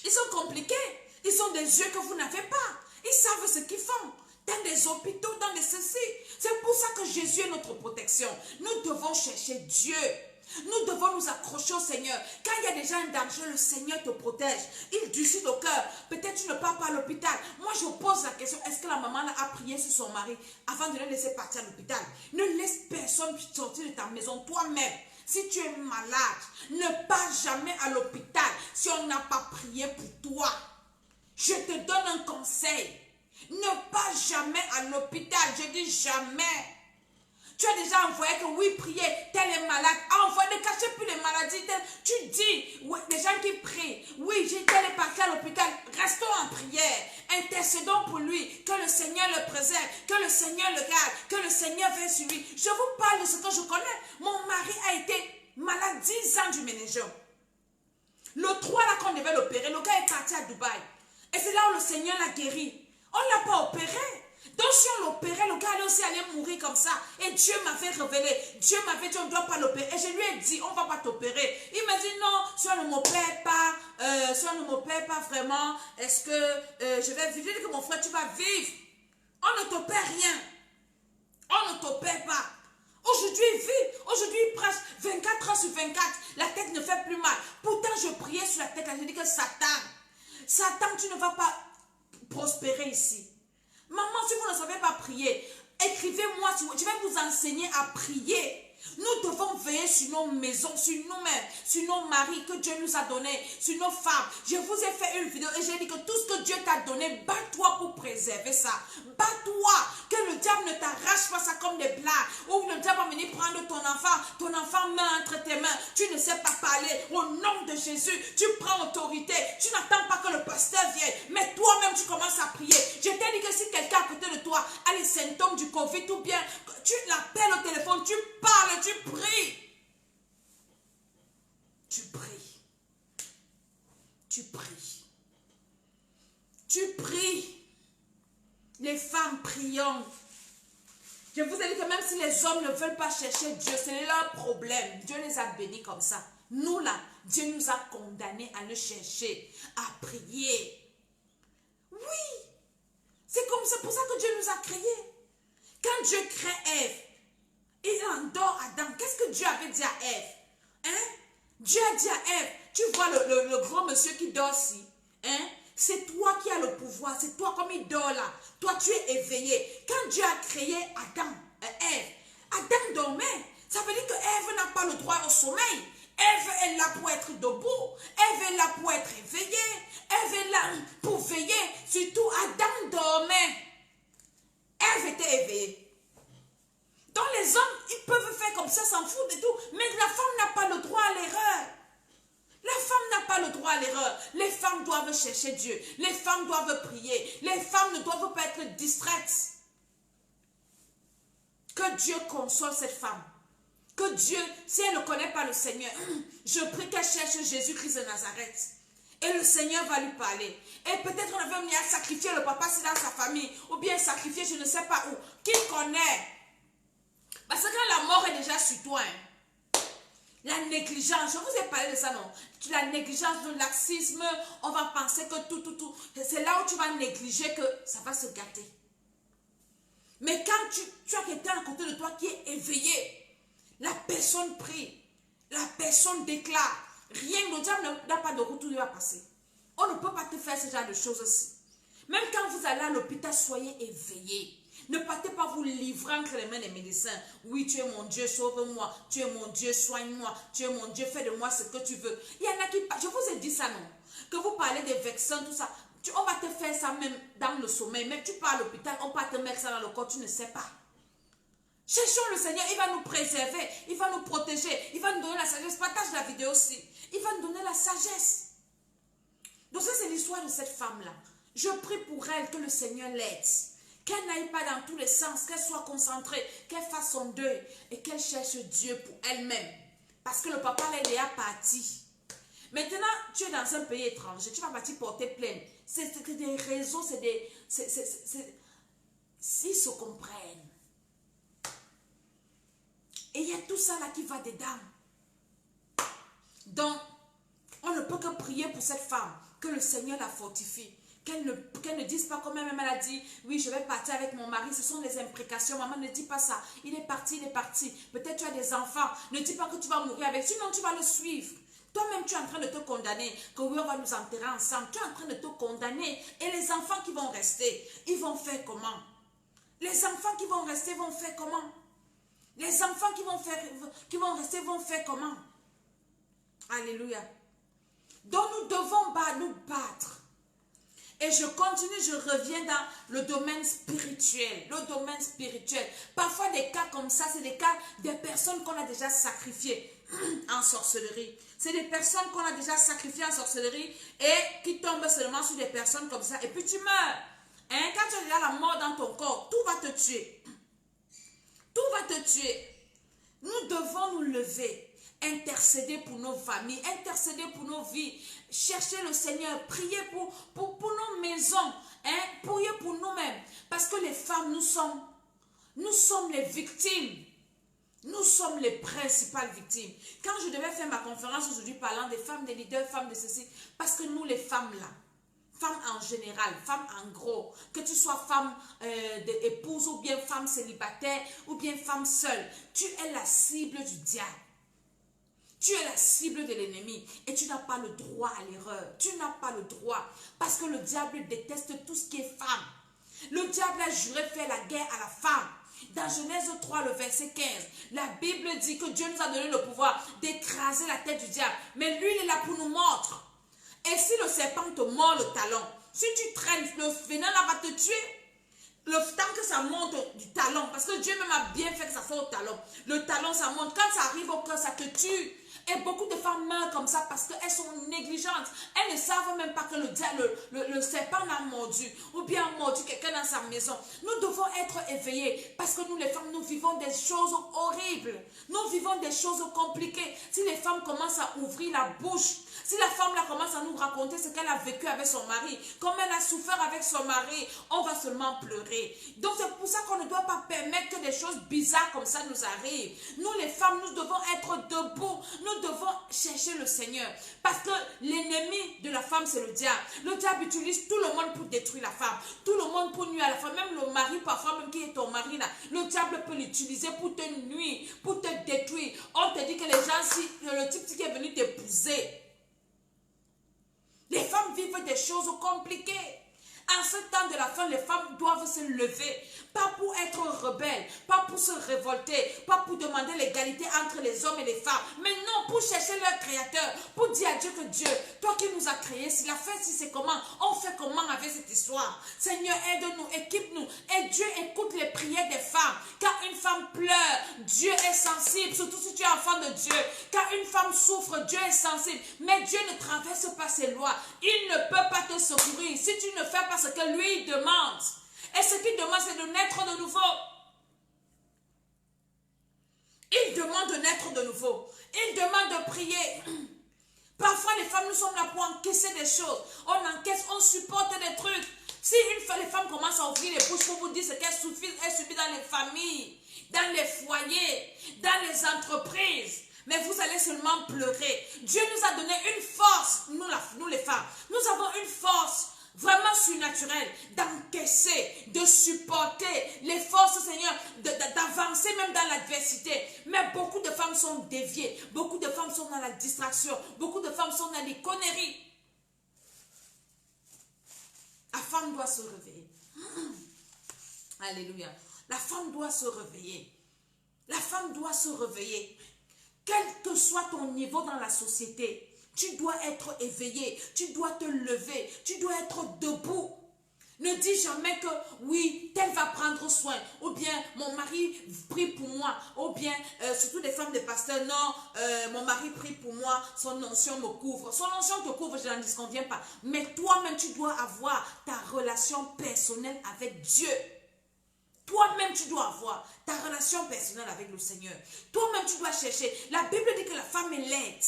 Ils sont compliqués. Ils ont des yeux que vous n'avez pas. Ils savent ce qu'ils font. Dans des hôpitaux, dans des ceci. C'est pour ça que Jésus est notre protection. Nous devons chercher Dieu. Nous devons nous accrocher au Seigneur. Quand il y a déjà un danger, le Seigneur te protège. Il décide au cœur. Peut-être tu ne pars pas à l'hôpital. Moi, je pose la question, est-ce que la maman a prié sur son mari avant de le laisser partir à l'hôpital? Ne laisse personne sortir de ta maison toi-même. Si tu es malade, ne pars jamais à l'hôpital si on n'a pas prié pour toi. Je te donne un conseil. Ne pars jamais à l'hôpital. Je dis jamais. Tu as déjà envoyé que oui, priez, tel est malade. Envoie, ne cachez plus les maladies. Tu dis, oui, les gens qui prient, oui, tel est parti à l'hôpital. Restons en prière. Intercédons pour lui. Que le Seigneur le préserve. Que le Seigneur le garde. Que le Seigneur veille sur lui. Je vous parle de ce que je connais. Mon mari a été malade 10 ans du méningome. Le 3 là qu'on devait l'opérer, le gars est parti à Dubaï. Et c'est là où le Seigneur l'a guéri. On ne l'a pas opéré. Donc si on l'opérait, le gars allait aussi aller mourir comme ça. Et Dieu m'avait révélé. Dieu m'avait dit on ne doit pas l'opérer. Et je lui ai dit on ne va pas t'opérer. Il m'a dit non, si on ne m'opère pas, si on ne m'opère pas vraiment, est-ce que je vais vivre? Je dis que mon frère, tu vas vivre. On ne t'opère rien. On ne t'opère pas. Aujourd'hui, il vit. Aujourd'hui, il prêche 24 heures sur 24. La tête ne fait plus mal. Pourtant, je priais sur la tête. Je dis que Satan, tu ne vas pas prospérer ici. Maman, si vous ne savez pas prier, écrivez-moi, je vais vous enseigner à prier. Nous devons veiller sur nos maisons, sur nous-mêmes, sur nos maris que Dieu nous a donnés, sur nos femmes. Je vous ai fait une vidéo et j'ai dit que tout ce que Dieu t'a donné, bats-toi pour préserver ça. Bats-toi, que le diable ne t'arrache pas ça comme des blagues. Ou le diable va venir prendre ton enfant meurt entre tes mains. Tu ne sais pas parler. Au nom de Jésus, tu prends autorité. Tu n'attends pas que le pasteur vienne, mais toi-même tu commences à prier. Je t'ai dit que si quelqu'un à côté de toi a les symptômes du Covid ou bien tu l'appelles au téléphone, tu parles, tu pries. Tu pries. Tu pries. Tu pries. Les femmes prions. Je vous ai dit que même si les hommes ne veulent pas chercher Dieu, c'est leur problème. Dieu les a bénis comme ça. Nous là, Dieu nous a condamnés à le chercher, à prier. Oui. C'est comme ça, pour ça que Dieu nous a créés. Quand Dieu crée Ève, il endort Adam. Qu'est-ce que Dieu avait dit à Ève? Hein? Dieu a dit à Ève, tu vois le grand monsieur qui dort ici. Hein? C'est toi qui as le pouvoir. C'est toi comme il dort là. Toi, tu es éveillé. Quand Dieu a créé Ève, Adam dormait. Ça veut dire que Ève n'a pas le droit au sommeil. Ève est là pour être debout. Ève est là pour être éveillée. Ève est là pour veiller. Surtout, Adam dormait. Ève était éveillée. Donc les hommes, ils peuvent faire comme ça, s'en foutent et tout. Mais la femme n'a pas le droit à l'erreur. La femme n'a pas le droit à l'erreur. Les femmes doivent chercher Dieu. Les femmes doivent prier. Les femmes ne doivent pas être distraites. Que Dieu console cette femme. Que Dieu, si elle ne connaît pas le Seigneur, je prie qu'elle cherche Jésus-Christ de Nazareth. Et le Seigneur va lui parler. Et peut-être on avait mis à sacrifier le papa, c'est dans sa famille. Ou bien sacrifier, je ne sais pas où. Qui connaît? Parce que la mort est déjà sur toi. Hein. La négligence, je vous ai parlé de ça, non? La négligence, le laxisme, on va penser que tout. C'est là où tu vas négliger que ça va se gâter. Mais quand tu as quelqu'un à côté de toi qui est éveillé, la personne prie, la personne déclare, rien, le diable n'a pas de retour, il va passer. On ne peut pas te faire ce genre de choses aussi. Même quand vous allez à l'hôpital, soyez éveillés. Ne partez pas vous livrer entre les mains des médecins. Oui, tu es mon Dieu, sauve-moi. Tu es mon Dieu, soigne-moi. Tu es mon Dieu, fais de moi ce que tu veux. Il y en a qui, je vous ai dit ça, non? Que vous parlez des vaccins, tout ça. On va te faire ça même dans le sommeil. Même tu pars à l'hôpital, on va te mettre ça dans le corps, tu ne sais pas. Cherchons le Seigneur, il va nous préserver, il va nous protéger, il va nous donner la sagesse. Partage la vidéo aussi. Il va nous donner la sagesse. Donc ça, c'est l'histoire de cette femme-là. Je prie pour elle que le Seigneur l'aide. Qu'elle n'aille pas dans tous les sens, qu'elle soit concentrée, qu'elle fasse son deuil et qu'elle cherche Dieu pour elle-même. Parce que le papa, là, il est parti. Maintenant, tu es dans un pays étranger, tu vas partir porter plainte. C'est des réseaux, c'est des... S'ils se comprennent. Et il y a tout ça là qui va dedans. Donc, on ne peut que prier pour cette femme, que le Seigneur la fortifie. Qu'elle ne dise pas comme elle a dit, oui, je vais partir avec mon mari, ce sont des imprécations. Maman, ne dis pas ça. Il est parti, il est parti. Peut-être tu as des enfants. Ne dis pas que tu vas mourir avec. Sinon, tu vas le suivre. Toi-même, tu es en train de te condamner. Que oui, on va nous enterrer ensemble. Tu es en train de te condamner. Et les enfants qui vont rester, ils vont faire comment? Les enfants qui vont rester vont faire comment? Les enfants qui vont rester vont faire comment? Alléluia. Donc, nous devons nous battre. Et je continue, je reviens dans le domaine spirituel. Le domaine spirituel. Parfois, des cas comme ça, c'est des cas des personnes qu'on a déjà sacrifiées en sorcellerie. C'est des personnes qu'on a déjà sacrifiées en sorcellerie et qui tombent seulement sur des personnes comme ça. Et puis tu meurs. Hein? Quand tu as déjà la mort dans ton corps, tout va te tuer. Tout va te tuer. Nous devons nous lever. Intercéder pour nos familles, intercéder pour nos vies, chercher le Seigneur, prier pour nos maisons, hein, prier pour nous-mêmes. Parce que les femmes, nous sommes les victimes. Nous sommes les principales victimes. Quand je devais faire ma conférence aujourd'hui parlant des femmes, des leaders, femmes de ceci, parce que nous les femmes là, femmes en général, femmes en gros, que tu sois femme d'épouse ou bien femme célibataire ou bien femme seule, tu es la cible du diable. Tu es la cible de l'ennemi et tu n'as pas le droit à l'erreur. Tu n'as pas le droit parce que le diable déteste tout ce qui est femme. Le diable a juré faire la guerre à la femme. Dans Genèse 3, le verset 15, la Bible dit que Dieu nous a donné le pouvoir d'écraser la tête du diable. Mais lui, il est là pour nous montrer. Et si le serpent te mord le talon, si tu traînes, le venin là va te tuer. Le temps que ça monte du talon, parce que Dieu même a bien fait que ça soit au talon. Le talon, ça monte. Quand ça arrive au cœur, ça te tue. Et beaucoup de femmes meurent comme ça parce qu'elles sont négligentes. Elles ne savent même pas que le serpent l'a mordu ou bien a mordu quelqu'un dans sa maison. Nous devons être éveillés parce que nous les femmes, nous vivons des choses horribles. Nous vivons des choses compliquées. Si les femmes commencent à ouvrir la bouche, si la femme là commence à nous raconter ce qu'elle a vécu avec son mari, comment elle a souffert avec son mari, on va seulement pleurer. Donc c'est pour ça qu'on ne doit pas permettre que des choses bizarres comme ça nous arrivent. Nous les femmes, nous devons être debout. Nous devons chercher le Seigneur. Parce que l'ennemi de la femme, c'est le diable. Le diable utilise tout le monde pour détruire la femme. Tout le monde pour nuire à la femme. Même le mari, parfois, même qui est ton mari là. Le diable peut l'utiliser pour te nuire, pour te détruire. On te dit que les gens, si le type qui est venu t'épouser. Les femmes vivent des choses compliquées. En ce temps de la fin, les femmes doivent se lever. Pas pour être rebelles, pas pour se révolter, pas pour demander l'égalité entre les hommes et les femmes. Mais non, pour chercher leur créateur. Pour dire à Dieu que Dieu, toi qui nous as créés, si la fête, si c'est comment, on fait comment avec cette histoire. Seigneur, aide-nous, équipe-nous. Et Dieu écoute les prières des femmes. Quand une femme pleure, Dieu est sensible. Surtout si tu es enfant de Dieu. Quand une femme souffre, Dieu est sensible. Mais Dieu ne traverse pas ses lois. Il ne peut pas te secourir si tu ne fais pas ce que lui demande. Et ce qu'il demande, c'est de naître de nouveau. Il demande de naître de nouveau. Il demande de prier. Parfois, les femmes, nous sommes là pour encaisser des choses. On encaisse, on supporte des trucs. Si les femmes commencent à ouvrir les bouches pour vous dire ce qu'elles subissent dans les familles, dans les foyers, dans les entreprises, mais vous allez seulement pleurer. Dieu nous a donné une force, nous les femmes. Nous avons une force vraiment surnaturel, d'encaisser, de supporter les forces, Seigneur, d'avancer même dans l'adversité. Mais beaucoup de femmes sont déviées, beaucoup de femmes sont dans la distraction, beaucoup de femmes sont dans les conneries. La femme doit se réveiller. Alléluia. La femme doit se réveiller. La femme doit se réveiller. Quel que soit ton niveau dans la société, tu dois être éveillé, tu dois te lever, tu dois être debout. Ne dis jamais que oui, tel va prendre soin, ou bien mon mari prie pour moi, ou bien surtout des femmes de pasteurs, non, mon mari prie pour moi, son onction me couvre. Son onction te couvre, je n'en disconviens pas. Mais toi-même, tu dois avoir ta relation personnelle avec Dieu. Toi-même, tu dois avoir ta relation personnelle avec le Seigneur. Toi-même, tu dois chercher. La Bible dit que la femme est laide.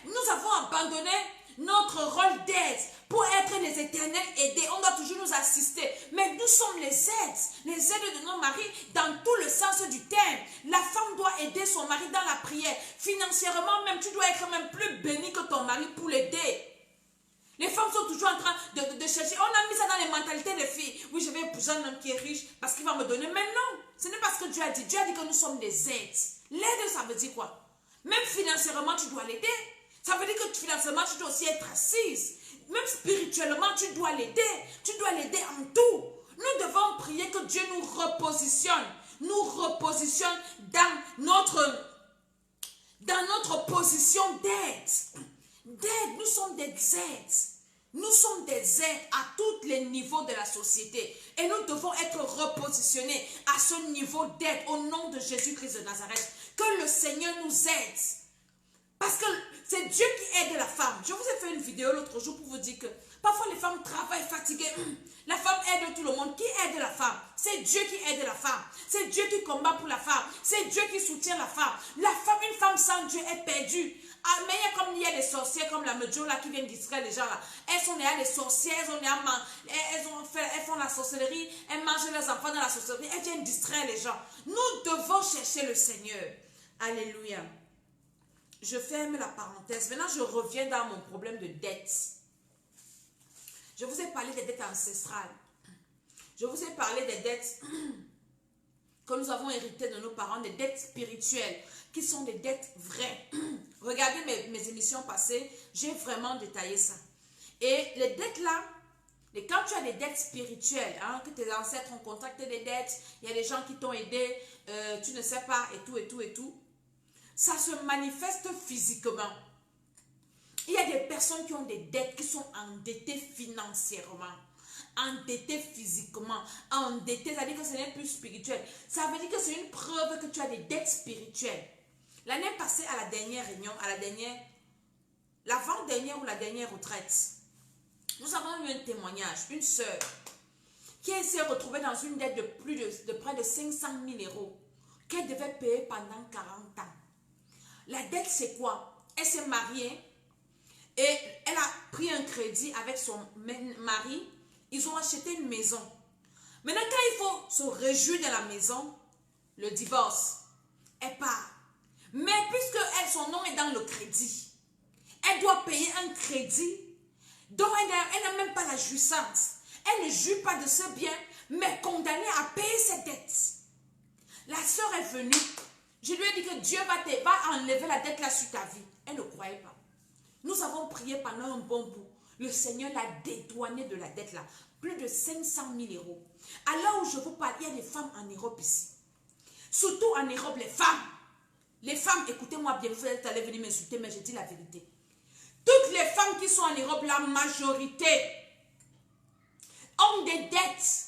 Nous avons abandonné notre rôle d'aide pour être les éternels aidés. On doit toujours nous assister. Mais nous sommes les aides de nos maris dans tout le sens du terme. La femme doit aider son mari dans la prière. Financièrement même, tu dois être même plus béni que ton mari pour l'aider. Les femmes sont toujours en train de chercher. On a mis ça dans les mentalités des filles. Oui, je vais épouser un homme qui est riche parce qu'il va me donner. Mais non, ce n'est pas ce que Dieu a dit. Dieu a dit que nous sommes des aides. L'aide, ça veut dire quoi? Même financièrement, tu dois l'aider. Ça veut dire que financièrement, tu dois aussi être assise. Même spirituellement, tu dois l'aider. Tu dois l'aider en tout. Nous devons prier que Dieu nous repositionne. Nous repositionne dans notre position d'aide. D'aide, nous sommes des aides. Nous sommes des aides à tous les niveaux de la société. Et nous devons être repositionnés à ce niveau d'aide au nom de Jésus-Christ de Nazareth. Que le Seigneur nous aide. Parce que c'est Dieu qui aide la femme. Je vous ai fait une vidéo l'autre jour pour vous dire que parfois les femmes travaillent fatiguées. La femme aide tout le monde. Qui aide la femme? C'est Dieu qui aide la femme. C'est Dieu qui combat pour la femme. C'est Dieu qui soutient la femme. Une femme sans Dieu est perdue. Ah, mais il y a des sorcières comme la Medjo là qui viennent distraire les gens là. Elles sont des sorcières, elles font la sorcellerie, elles mangent leurs enfants dans la sorcellerie, elles viennent distraire les gens. Nous devons chercher le Seigneur. Alléluia. Je ferme la parenthèse. Maintenant, je reviens dans mon problème de dette. Je vous ai parlé des dettes ancestrales. Je vous ai parlé des dettes que nous avons héritées de nos parents, des dettes spirituelles, qui sont des dettes vraies. Regardez mes émissions passées, j'ai vraiment détaillé ça. Et les dettes là, Et quand tu as des dettes spirituelles, hein, que tes ancêtres ont contracté des dettes, il y a des gens qui t'ont aidé, tu ne sais pas, et tout, et tout, et tout, ça se manifeste physiquement. Il y a des personnes qui ont des dettes, qui sont endettées financièrement, endettées physiquement, endettées, ça veut dire que ce n'est plus spirituel. Ça veut dire que c'est une preuve que tu as des dettes spirituelles. L'année passée, à la dernière réunion, l'avant-dernière ou la dernière retraite, nous avons eu un témoignage, une sœur qui s'est retrouvée dans une dette de près de 500 000 euros qu'elle devait payer pendant 40 ans. La dette, c'est quoi? Elle s'est mariée et elle a pris un crédit avec son mari. Ils ont acheté une maison. Maintenant, quand il faut se réjouir de la maison, le divorce, elle part. Mais puisque son nom est dans le crédit, elle doit payer un crédit dont elle n'a même pas la jouissance. Elle ne jouit pas de ce bien, mais condamnée à payer ses dettes. La sœur est venue. Je lui ai dit que Dieu va enlever la dette là sur ta vie. Elle ne croyait pas. Nous avons prié pendant un bon bout. Le Seigneur l'a dédouané de la dette là. Plus de 500 000 euros. À l'heure où je vous parle, il y a des femmes en Europe ici. Surtout en Europe, les femmes. Les femmes, écoutez-moi bien, vous allez venir m'insulter, mais je dis la vérité. Toutes les femmes qui sont en Europe, la majorité, ont des dettes.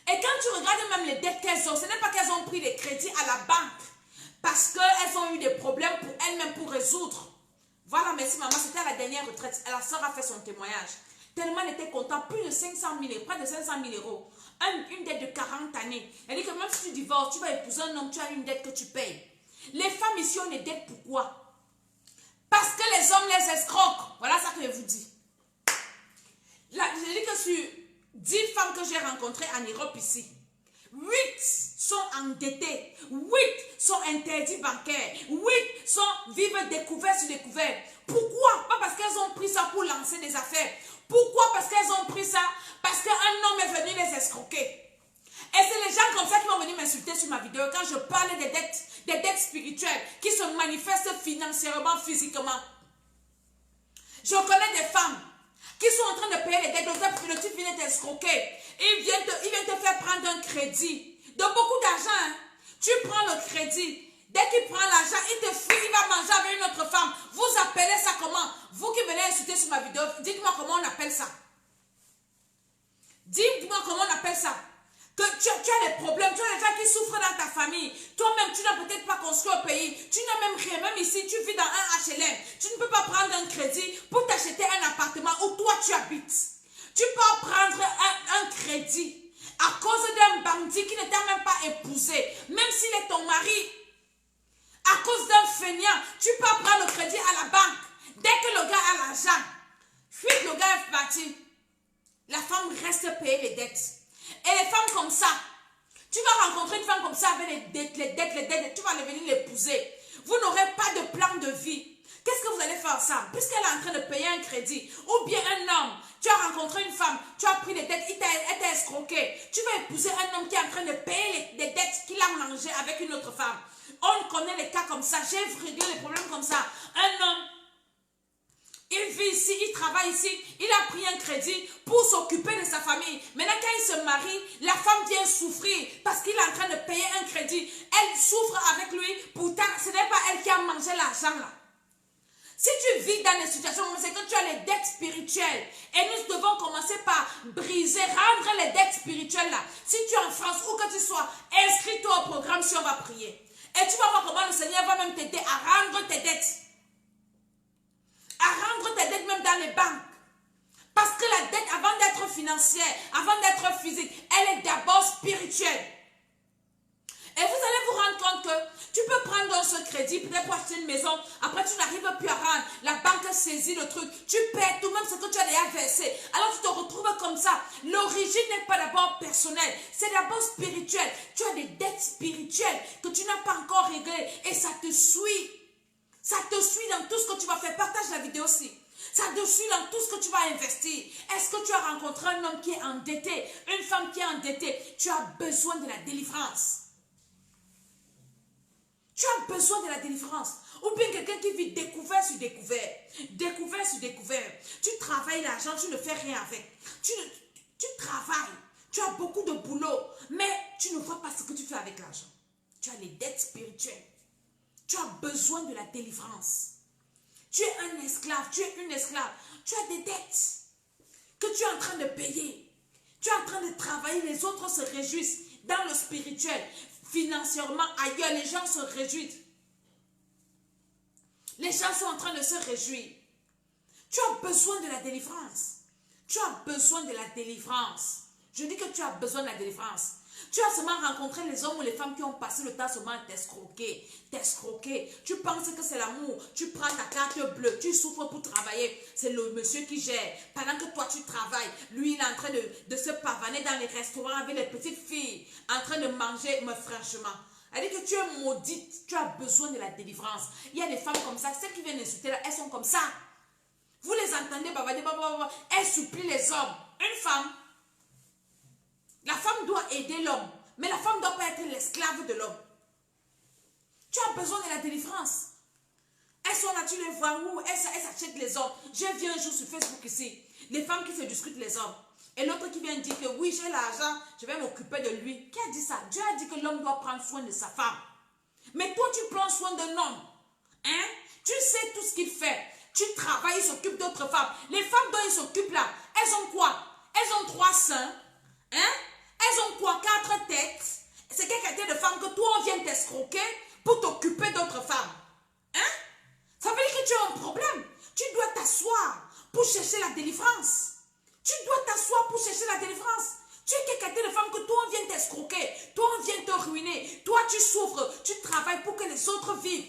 Et quand tu regardes même les dettes qu'elles ont, ce n'est pas qu'elles ont pris des crédits à la banque parce qu'elles ont eu des problèmes pour elles-mêmes pour résoudre. Voilà, merci maman, c'était à la dernière retraite. La soeur a fait son témoignage. Tellement elle était contente, plus de 500 000, près de 500 000 euros. Une dette de 40 années. Elle dit que même si tu divorces, tu vas épouser un homme, tu as une dette que tu payes. Les femmes ici ont des dettes, pourquoi? Parce que les hommes les escroquent. Voilà ça que je vous dis. Là, je dis que sur 10 femmes que j'ai rencontrées en Europe ici, 8 sont endettées, 8 sont interdits bancaires, 8 vivent découvert sur découvert. Pourquoi? Pas parce qu'elles ont pris ça pour lancer des affaires. Pourquoi? Parce qu'elles ont pris ça parce qu'un homme est venu les escroquer. Et c'est les gens comme ça qui vont venir m'insulter sur ma vidéo quand je parle des dettes spirituelles qui se manifestent financièrement, physiquement. Je connais des femmes qui sont en train de payer les dettes, le type vient t'escroquer. Il vient te faire prendre un crédit de beaucoup d'argent. Hein. Tu prends le crédit. Dès qu'il prend l'argent, il te fuit, il va manger avec une autre femme. Vous appelez ça comment? Vous qui venez insulter sur ma vidéo, dites-moi comment on appelle ça. Dites-moi comment on appelle ça. Que tu as des problèmes, tu as des gens qui souffrent dans ta famille. Toi-même, tu n'as peut-être pas construit au pays. Tu n'as même rien. Même ici, tu vis dans un HLM. Tu ne peux pas prendre un crédit pour t'acheter un appartement où toi tu habites. Tu peux prendre un crédit à cause d'un bandit qui ne t'a même pas épousé. Même s'il est ton mari. À cause d'un feignant, tu peux prendre le crédit à la banque. Dès que le gars a l'argent, fuite, le gars est parti. La femme reste payer les dettes. Et les femmes comme ça, tu vas rencontrer une femme comme ça avec les dettes, tu vas venir l'épouser. Vous n'aurez pas de plan de vie. Qu'est-ce que vous allez faire ça? Puisqu'elle est en train de payer un crédit, ou bien un homme, tu as rencontré une femme, tu as pris des dettes, elle t'a escroqué. Tu vas épouser un homme qui est en train de payer les dettes qu'il a mangées avec une autre femme. On connaît les cas comme ça, j'ai réglé les problèmes comme ça. Un homme, il vit ici, il travaille ici, il a pris un crédit pour s'occuper de sa famille. Maintenant, quand il se marie, la femme vient souffrir parce qu'il est en train de payer un crédit. Elle souffre avec lui, pourtant, ce n'est pas elle qui a mangé l'argent là. Si tu vis dans des situations comme c'est que tu as les dettes spirituelles et nous devons commencer par briser, rendre les dettes spirituelles là. Si tu es en France, où que tu sois, inscris-toi au programme si on va prier. Et tu vas voir comment le Seigneur va même t'aider à rendre tes dettes. À rendre tes dettes même dans les banques. Parce que la dette, avant d'être financière, avant d'être physique, elle est d'abord spirituelle. Et vous allez vous rendre compte que tu peux prendre ce crédit, peut-être pour acheter une maison, après tu n'arrives plus à rendre, la banque saisit le truc, tu perds tout même ce que tu as déjà versé. Alors tu te retrouves comme ça. L'origine n'est pas d'abord personnelle, c'est d'abord spirituel. Tu as des dettes spirituelles que tu n'as pas encore réglées et ça te suit. Ça te suit dans tout ce que tu vas faire. Partage la vidéo aussi. Ça te suit dans tout ce que tu vas investir. Est-ce que tu as rencontré un homme qui est endetté, une femme qui est endettée? Tu as besoin de la délivrance. Tu as besoin de la délivrance. Ou bien quelqu'un qui vit découvert sur découvert. Découvert sur découvert. Tu travailles l'argent, tu ne fais rien avec. Tu travailles, tu as beaucoup de boulot, mais tu ne vois pas ce que tu fais avec l'argent. Tu as les dettes spirituelles. Tu as besoin de la délivrance. Tu es un esclave, tu es une esclave. Tu as des dettes que tu es en train de payer. Tu es en train de travailler, les autres se réjouissent dans le spirituel, financièrement, ailleurs, les gens se réjouissent. Les gens sont en train de se réjouir. Tu as besoin de la délivrance. Tu as besoin de la délivrance. Je dis que tu as besoin de la délivrance. Tu as seulement rencontré les hommes ou les femmes qui ont passé le temps seulement à t'escroquer. T'escroquer. Tu penses que c'est l'amour. Tu prends ta carte bleue. Tu souffres pour travailler. C'est le monsieur qui gère. Pendant que toi tu travailles, lui il est en train de se pavaner dans les restaurants avec les petites filles. En train de manger, mais franchement. Elle dit que tu es maudite. Tu as besoin de la délivrance. Il y a des femmes comme ça. Celles qui viennent insulter là, elles sont comme ça. Vous les entendez, elles supplient les hommes. Une femme, la femme doit aider l'homme, mais la femme ne doit pas être l'esclave de l'homme. Tu as besoin de la délivrance. Elles sont là, tu les vois où elles s'achètent les hommes. J'ai vu un jour sur Facebook ici, les femmes qui se discutent les hommes. Et l'autre qui vient dire que oui, j'ai l'argent, je vais m'occuper de lui. Qui a dit ça? Dieu a dit que l'homme doit prendre soin de sa femme. Mais toi, tu prends soin d'un homme. Hein? Tu sais tout ce qu'il fait. Tu travailles, il s'occupe d'autres femmes. Les femmes dont il s'occupe là, elles ont quoi? Elles ont 3 seins. Hein? Elles ont quoi? 4 têtes. C'est quelle qualité de femme que toi, on vient t'escroquer pour t'occuper d'autres femmes. Hein? Ça veut dire que tu as un problème. Tu dois t'asseoir pour chercher la délivrance. Tu dois t'asseoir pour chercher la délivrance. Tu es quelle qualité de femme que toi, on vient t'escroquer. Toi, on vient te ruiner. Toi, tu souffres. Tu travailles pour que les autres vivent.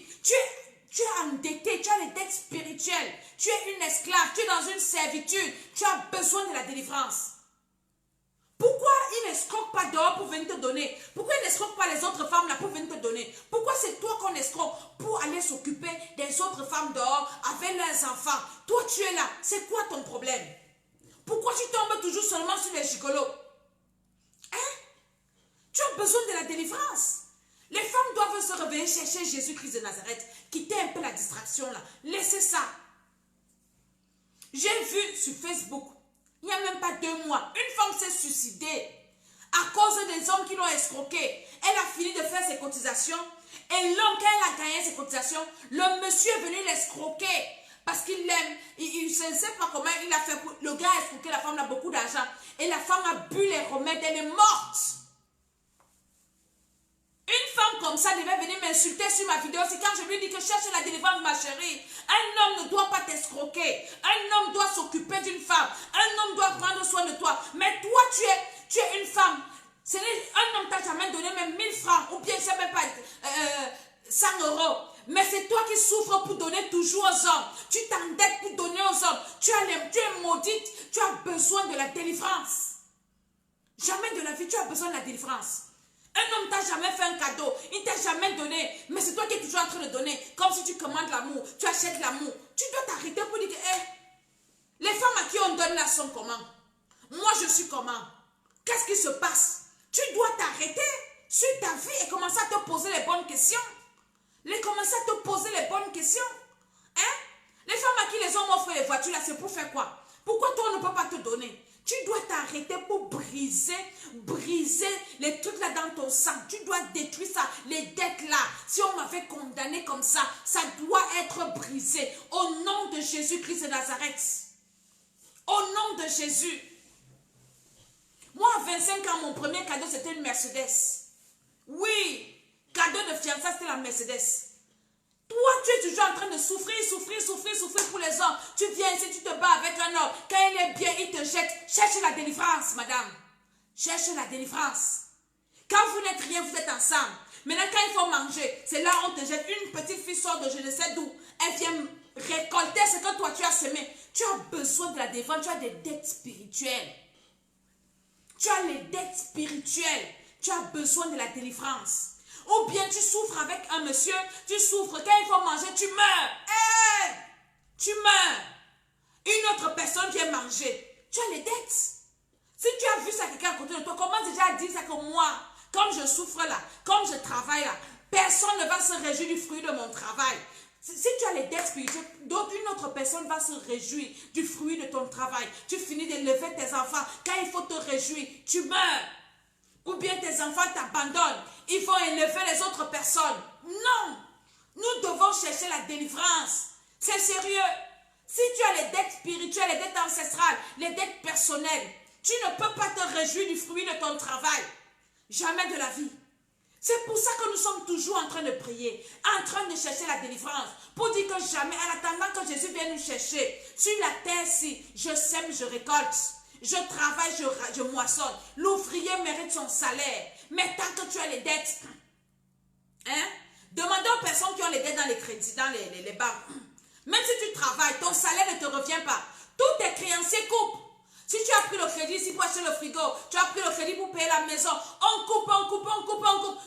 Tu es endetté, tu as les dettes spirituelles, tu es une esclave, tu es dans une servitude, tu as besoin de la délivrance. Pourquoi il n'escroque pas dehors pour venir te donner? Pourquoi il n'escroque pas les autres femmes là pour venir te donner? Pourquoi c'est toi qu'on escroque pour aller s'occuper des autres femmes dehors avec leurs enfants? Toi tu es là, c'est quoi ton problème? Pourquoi tu tombes toujours seulement sur les gigolos? Hein? Tu as besoin de la délivrance. Les femmes doivent se réveiller, chercher Jésus-Christ de Nazareth. Quitter un peu la distraction là. Laissez ça. J'ai vu sur Facebook, il n'y a même pas 2 mois, une femme s'est suicidée à cause des hommes qui l'ont escroquée. Elle a fini de faire ses cotisations. Et l'homme, quand elle a gagné ses cotisations, le monsieur est venu l'escroquer. Parce qu'il l'aime. Il ne sait pas comment il a fait. Le gars a escroqué la femme, il a beaucoup d'argent. Et la femme a bu les remèdes, elle est morte. Une femme comme ça devait venir m'insulter sur ma vidéo. C'est quand je lui dis que cherche la délivrance, ma chérie. Un homme ne doit pas t'escroquer. Un homme doit s'occuper d'une femme. Un homme doit prendre soin de toi. Mais toi, tu es une femme. Un homme t'a jamais donné même 1000 francs. Ou bien, je ne sais même pas, 100 €. Mais c'est toi qui souffres pour donner toujours aux hommes. Tu t'endettes pour donner aux hommes. Tu es maudite. Tu as besoin de la délivrance. Jamais de la vie, tu as besoin de la délivrance. Un homme t'a jamais fait un cadeau, il t'a jamais donné, mais c'est toi qui es toujours en train de donner, comme si tu commandes l'amour, tu achètes l'amour. Tu dois t'arrêter pour dire que, les femmes à qui on donne là sont comment? Moi je suis comment? Qu'est-ce qui se passe? Tu dois t'arrêter sur ta vie et commencer à te poser les bonnes questions. Commencer à te poser les bonnes questions. Hein? Les femmes à qui les hommes offrent les voitures là, c'est pour faire quoi? Pourquoi toi on ne peut pas te donner? Tu dois t'arrêter pour briser les trucs là dans ton sang. Tu dois détruire ça, les dettes là. Si on m'avait condamné comme ça doit être brisé. Au nom de Jésus-Christ de Nazareth. Au nom de Jésus. Moi, à 25 ans, mon premier cadeau, c'était une Mercedes. Oui, cadeau de fiançailles, c'était la Mercedes. Toi, tu es toujours en train de souffrir pour les hommes. Tu viens ici, tu te bats avec un homme. Quand il est bien, il te jette. Cherche la délivrance, madame. Cherche la délivrance. Quand vous n'êtes rien, vous êtes ensemble. Maintenant, quand il faut manger, c'est là où on te jette. Une petite fille sort de je ne sais d'où. Elle vient récolter ce que toi, tu as semé. Tu as besoin de la délivrance. Tu as des dettes spirituelles. Tu as les dettes spirituelles. Tu as besoin de la délivrance. Ou bien tu souffres avec un monsieur, tu souffres, quand il faut manger, tu meurs. Tu meurs. Une autre personne vient manger. Tu as les dettes. Si tu as vu ça quelqu'un à côté de toi, commence déjà à dire ça que moi, comme je souffre là, comme je travaille là, personne ne va se réjouir du fruit de mon travail. Si tu as les dettes spirituelles, d'autres, une autre personne va se réjouir du fruit de ton travail. travail, tu finis d'élever tes enfants. Quand il faut te réjouir, tu meurs. Ou bien tes enfants t'abandonnent. Ils vont élever les autres personnes. Non. Nous devons chercher la délivrance. C'est sérieux. Si tu as les dettes spirituelles, les dettes ancestrales, les dettes personnelles, tu ne peux pas te réjouir du fruit de ton travail. Jamais de la vie. C'est pour ça que nous sommes toujours en train de prier, en train de chercher la délivrance, pour dire que jamais, en attendant que Jésus vienne nous chercher, sur la terre-ci, je sème, je récolte, je travaille, je moissonne. L'ouvrier mérite son salaire, mais tant que tu as les dettes, demandez aux personnes qui ont les dettes dans les crédits, dans les banques, même si tu travailles, ton salaire ne te revient pas, tous tes créanciers coupent. Si tu as pris le crédit ici pour acheter le frigo, tu as pris le crédit pour payer la maison, on coupe,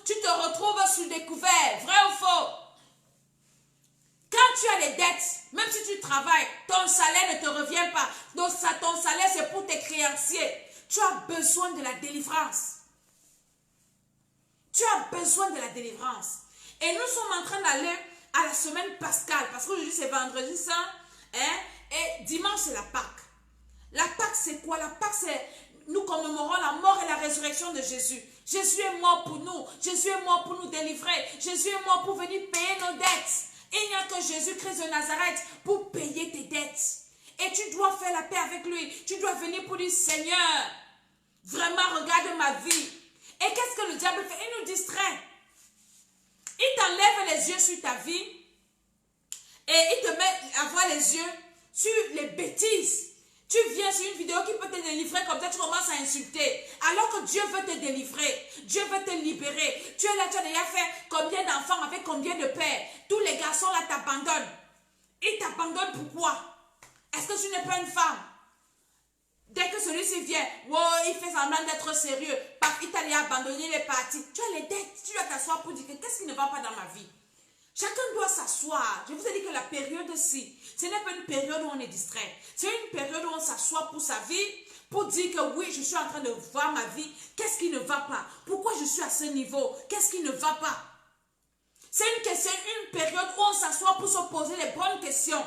tu te retrouves sur découvert, vrai ou faux? Quand tu as les dettes, même si tu travailles, ton salaire ne te revient pas. Donc ton salaire, c'est pour tes créanciers. Tu as besoin de la délivrance. Tu as besoin de la délivrance. Et nous sommes en train d'aller à la semaine pascale, parce qu'aujourd'hui c'est vendredi saint, et dimanche c'est la Pâque. La Pâque, c'est quoi? La Pâque, c'est nous commémorons la mort et la résurrection de Jésus. Jésus est mort pour nous. Jésus est mort pour nous délivrer. Jésus est mort pour venir payer nos dettes. Il n'y a que Jésus-Christ de Nazareth pour payer tes dettes. Et tu dois faire la paix avec lui. Tu dois venir pour dire, Seigneur, vraiment regarde ma vie. Et qu'est-ce que le diable fait? Il nous distrait. Il t'enlève les yeux sur ta vie. Et il te met à voir les yeux sur les bêtises. Tu viens sur une vidéo qui peut te délivrer, comme ça tu commences à insulter. Alors que Dieu veut te délivrer. Dieu veut te libérer. Tu es là, tu as déjà fait combien d'enfants avec combien de pères? Tous les garçons là t'abandonnent. Ils t'abandonnent pourquoi? Est-ce que tu n'es pas une femme? Dès que celui-ci vient, wow, il fait semblant d'être sérieux. Paf, il t'a déjà abandonné, il est parti. Tu as les dettes. Tu dois t'asseoir pour dire que qu'est-ce qui ne va pas dans ma vie? Chacun doit s'asseoir. Je vous ai dit que la période-ci, ce n'est pas une période où on est distrait. C'est une période où on s'assoit pour sa vie, pour dire que oui, je suis en train de voir ma vie. Qu'est-ce qui ne va pas? Pourquoi je suis à ce niveau? Qu'est-ce qui ne va pas? C'est une période où on s'assoit pour se poser les bonnes questions.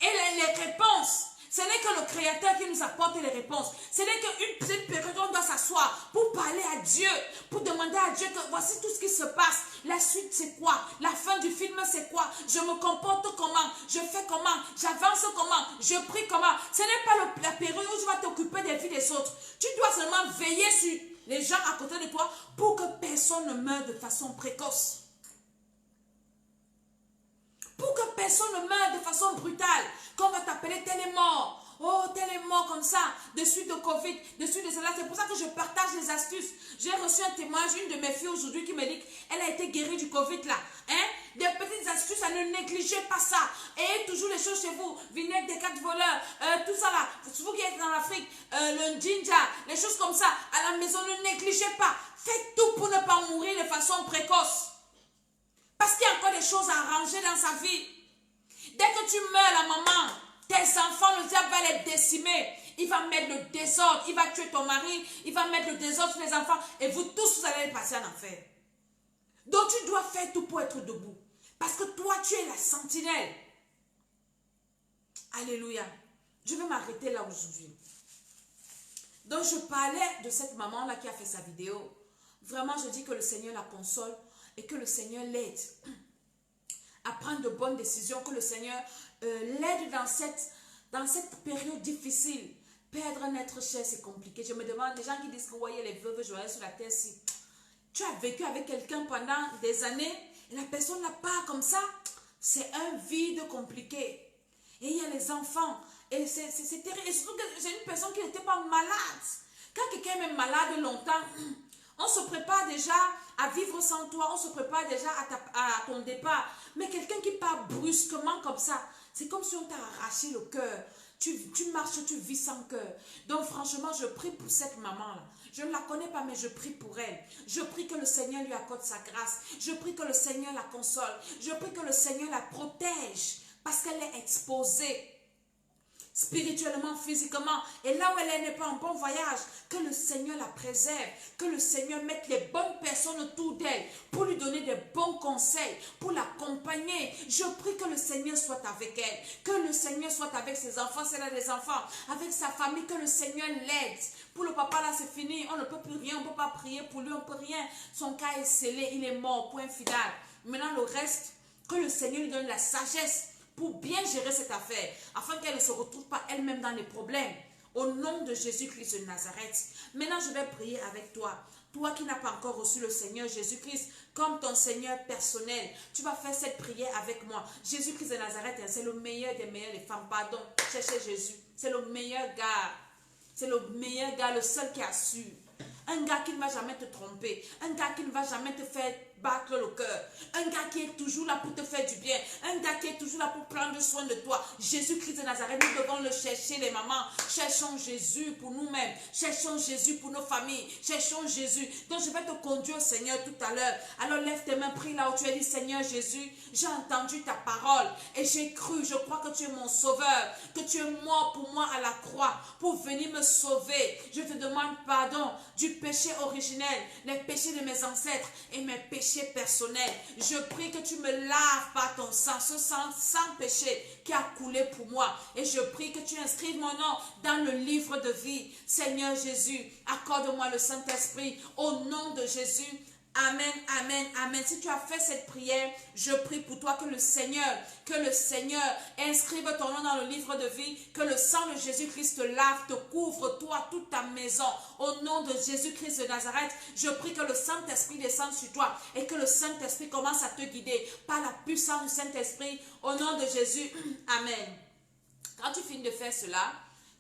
Et les réponses, ce n'est que le Créateur qui nous apporte les réponses. Ce n'est qu'une période où on doit s'asseoir pour parler à Dieu, pour demander à Dieu que voici tout ce qui se passe. La suite c'est quoi? La fin du film c'est quoi? Je me comporte comment? Je fais comment? J'avance comment? Je prie comment? Ce n'est pas la période où tu vas t'occuper des vies des autres. Tu dois seulement veiller sur les gens à côté de toi pour que personne ne meure de façon précoce. Pour que personne ne meure de façon brutale. Qu'on va t'appeler tel est mort. Oh, tel est mort comme ça. De suite au Covid, de suite de cela. C'est pour ça que je partage les astuces. J'ai reçu un témoignage, une de mes filles aujourd'hui qui me dit qu'elle a été guérie du Covid là. Des petites astuces, à ne négligez pas ça. Et toujours les choses chez vous. Vinaigre des 4 voleurs, tout ça là. Vous qui êtes dans l'Afrique, le ginger, les choses comme ça. À la maison, ne négligez pas. Faites tout pour ne pas mourir de façon précoce. Parce qu'il y a encore des choses à arranger dans sa vie. Dès que tu meurs, la maman, tes enfants, le diable va les décimer. Il va mettre le désordre. Il va tuer ton mari. Il va mettre le désordre sur les enfants. Et vous tous, vous allez passer en enfer. Donc tu dois faire tout pour être debout. Parce que toi, tu es la sentinelle. Alléluia. Je vais m'arrêter là aujourd'hui. Donc je parlais de cette maman-là qui a fait sa vidéo. Vraiment, je dis que le Seigneur la console. Et que le Seigneur l'aide à prendre de bonnes décisions, que le Seigneur l'aide dans cette période difficile. Perdre un être cher, c'est compliqué. Je me demande, des gens qui disent que voyez les veuves joyeuses sur la terre, si tu as vécu avec quelqu'un pendant des années, et la personne n'a pas comme ça, c'est un vide compliqué. Et il y a les enfants, et c'est terrible. Et surtout que j'ai une personne qui n'était pas malade. Quand quelqu'un est malade longtemps, on se prépare déjà à vivre sans toi. On se prépare déjà à ton départ. Mais quelqu'un qui part brusquement comme ça, c'est comme si on t'a arraché le cœur. Tu marches, tu vis sans cœur. Donc franchement, je prie pour cette maman-là. Je ne la connais pas, mais je prie pour elle. Je prie que le Seigneur lui accorde sa grâce. Je prie que le Seigneur la console. Je prie que le Seigneur la protège parce qu'elle est exposée. spirituellement, physiquement. Et là où elle n'est pas en bon voyage, que le Seigneur la préserve, que le Seigneur mette les bonnes personnes autour d'elle pour lui donner des bons conseils, pour l'accompagner. Je prie que le Seigneur soit avec elle, que le Seigneur soit avec ses enfants, si elle a des enfants, avec sa famille, que le Seigneur l'aide. Pour le papa là c'est fini, on ne peut plus rien, on ne peut pas prier pour lui, on ne peut rien. Son cas est scellé, il est mort, point final. Maintenant le reste, que le Seigneur lui donne la sagesse pour bien gérer cette affaire, afin qu'elle ne se retrouve pas elle-même dans les problèmes. Au nom de Jésus-Christ de Nazareth. Maintenant, je vais prier avec toi. Toi qui n'as pas encore reçu le Seigneur Jésus-Christ comme ton Seigneur personnel, tu vas faire cette prière avec moi. Jésus-Christ de Nazareth, c'est le meilleur des meilleurs des femmes. Pardon, cherchez Jésus. C'est le meilleur gars. C'est le meilleur gars, le seul qui assure. Un gars qui ne va jamais te tromper. Un gars qui ne va jamais te faire battre le cœur. Un gars qui est toujours là pour te faire du bien. Un gars qui est toujours là pour prendre soin de toi. Jésus-Christ de Nazareth, nous devons le chercher, les mamans. Cherchons Jésus pour nous-mêmes. Cherchons Jésus pour nos familles. Cherchons Jésus. Donc je vais te conduire au Seigneur tout à l'heure. Alors lève tes mains, prie là où tu es dit, Seigneur Jésus, j'ai entendu ta parole et j'ai cru, je crois que tu es mon sauveur, que tu es mort pour moi à la croix, pour venir me sauver. Je te demande pardon du péché originel, les péchés de mes ancêtres et mes péchés personnels. Je prie que tu me laves par ton sang, ce sang sans péché qui a coulé pour moi. Et je prie que tu inscrives mon nom dans le livre de vie. Seigneur Jésus, accorde-moi le Saint-Esprit au nom de Jésus. Amen, amen, amen. Si tu as fait cette prière, je prie pour toi que le Seigneur inscrive ton nom dans le livre de vie, que le sang de Jésus-Christ te lave, te couvre, toi, toute ta maison. Au nom de Jésus-Christ de Nazareth, je prie que le Saint-Esprit descende sur toi et que le Saint-Esprit commence à te guider par la puissance du Saint-Esprit. Au nom de Jésus, amen. Quand tu finis de faire cela,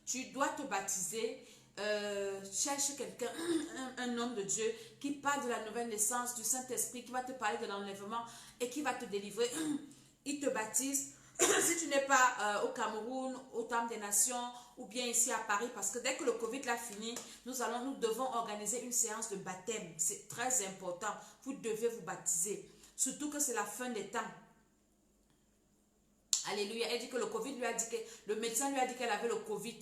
tu dois te baptiser. Cherche quelqu'un, un homme de Dieu qui parle de la nouvelle naissance du Saint-Esprit, qui va te parler de l'enlèvement et qui va te délivrer. Il te baptise. Si tu n'es pas au Cameroun, au Temple des Nations ou bien ici à Paris, parce que dès que le Covid l'a fini, nous devons organiser une séance de baptême. C'est très important. Vous devez vous baptiser. Surtout que c'est la fin des temps. Alléluia. Elle dit que le Covid lui a dit que le médecin lui a dit qu'elle avait le Covid.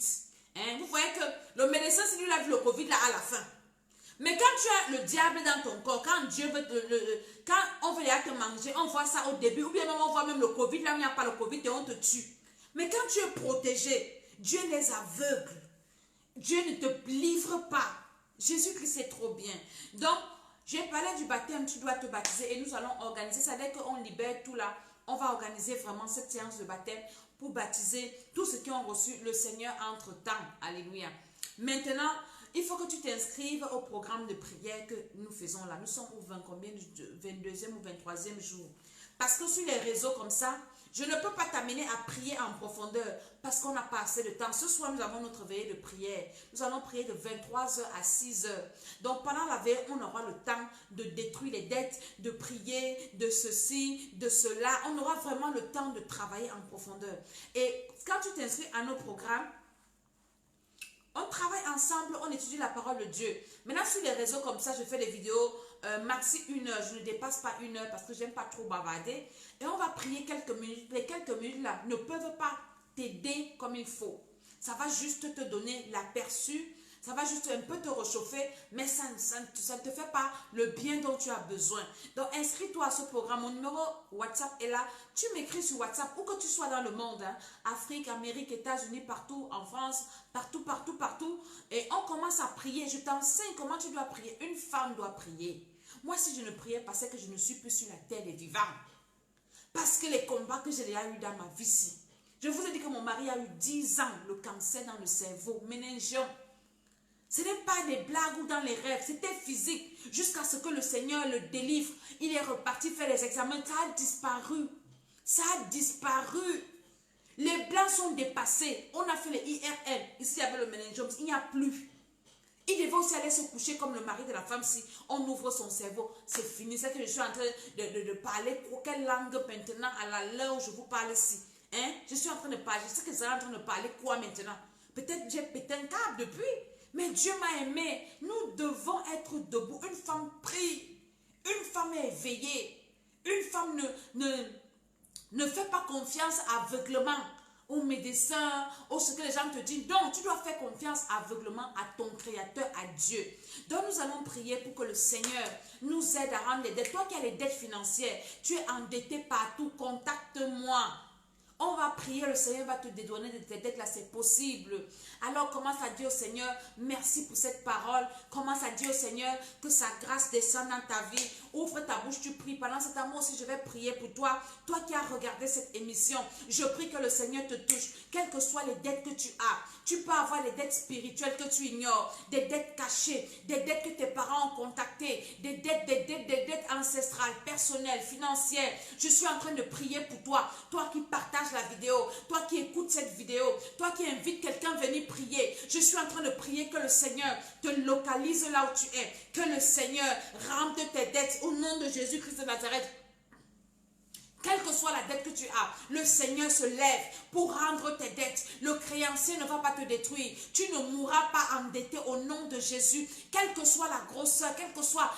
Hein? Vous voyez que le médecin, c'est lui, il a vu le Covid là à la fin. Mais quand tu as le diable dans ton corps, quand Dieu veut quand on veut te manger, on voit ça au début, ou bien même on voit même le Covid, là où il n'y a pas le Covid et on te tue. Mais quand tu es protégé, Dieu les aveugle. Dieu ne te livre pas. Jésus-Christ est trop bien. Donc, j'ai parlé du baptême, tu dois te baptiser et nous allons organiser ça. Dès qu'on libère tout là, on va organiser vraiment cette séance de baptême pour baptiser tous ceux qui ont reçu le Seigneur entre-temps. Alléluia. Maintenant, il faut que tu t'inscrives au programme de prière que nous faisons là. Nous sommes au 22e ou 23e jour. Parce que sur les réseaux comme ça, je ne peux pas t'amener à prier en profondeur parce qu'on n'a pas assez de temps. Ce soir, nous avons notre veillée de prière. Nous allons prier de 23h à 6h. Donc, pendant la veillée, on aura le temps de détruire les dettes, de prier, de ceci, de cela. On aura vraiment le temps de travailler en profondeur. Et quand tu t'inscris à nos programmes, on travaille ensemble, on étudie la parole de Dieu. Maintenant, sur les réseaux comme ça, je fais des vidéos maxi 1 heure. Je ne dépasse pas 1 heure parce que j'aime pas trop bavarder. Et on va prier quelques minutes. Les quelques minutes là ne peuvent pas t'aider comme il faut. Ça va juste te donner l'aperçu. Ça va juste un peu te réchauffer, mais ça ne te fait pas le bien dont tu as besoin. Donc, inscris-toi à ce programme. Mon numéro WhatsApp est là. Tu m'écris sur WhatsApp, où que tu sois dans le monde. Hein, Afrique, Amérique, États-Unis, partout, en France, partout, partout, partout. Et on commence à prier. Je t'enseigne comment tu dois prier. Une femme doit prier. Moi, si je ne priais pas, c'est que je ne suis plus sur la terre des vivants. Parce que les combats que j'ai déjà eu dans ma vie, si. Je vous ai dit que mon mari a eu 10 ans, le cancer dans le cerveau, méningiome. Ce n'est pas des blagues ou dans les rêves, c'était physique. Jusqu'à ce que le Seigneur le délivre. Il est reparti faire les examens, ça a disparu. Ça a disparu. Les blancs sont dépassés. On a fait les IRM. Ici, avec le méningiome, il n'y a plus. Il devait aussi aller se coucher comme le mari de la femme. Si on ouvre son cerveau, c'est fini. C'est que je suis en train de parler. Quelle langue maintenant à l'heure où je vous parle ici? Hein? Je suis en train de parler. Je sais que vous êtes en train de parler quoi maintenant? Peut-être j'ai pété un câble depuis. Mais Dieu m'a aimé. Nous devons être debout. Une femme prie. Une femme est éveillée. Une femme ne fait pas confiance aveuglement aux médecins, ou ce que les gens te disent. Non, tu dois faire confiance aveuglement à ton Créateur, à Dieu. Donc nous allons prier pour que le Seigneur nous aide à rendre les dettes. Toi qui as les dettes financières, tu es endetté partout, contacte-moi. On va prier, le Seigneur va te dédouaner de tes dettes là, c'est possible. Alors commence à dire au Seigneur, merci pour cette parole. Commence à dire au Seigneur que sa grâce descende dans ta vie. Ouvre ta bouche, tu pries. Pendant cet amour aussi, je vais prier pour toi. Toi qui as regardé cette émission, je prie que le Seigneur te touche. Quelles que soient les dettes que tu as, tu peux avoir les dettes spirituelles que tu ignores, des dettes cachées, des dettes que tes parents ont contactées, des dettes ancestrales, personnelles, financières. Je suis en train de prier pour toi. Toi qui partages la vidéo, toi qui écoutes cette vidéo, toi qui invites quelqu'un à venir prier, je suis en train de prier que le Seigneur te localise là où tu es, que le Seigneur rende tes dettes au nom de Jésus-Christ de Nazareth. Quelle que soit la dette que tu as, le Seigneur se lève pour rendre tes dettes. Le créancier ne va pas te détruire. Tu ne mourras pas endetté au nom de Jésus. Quelle que soit la grosseur, quelle que soit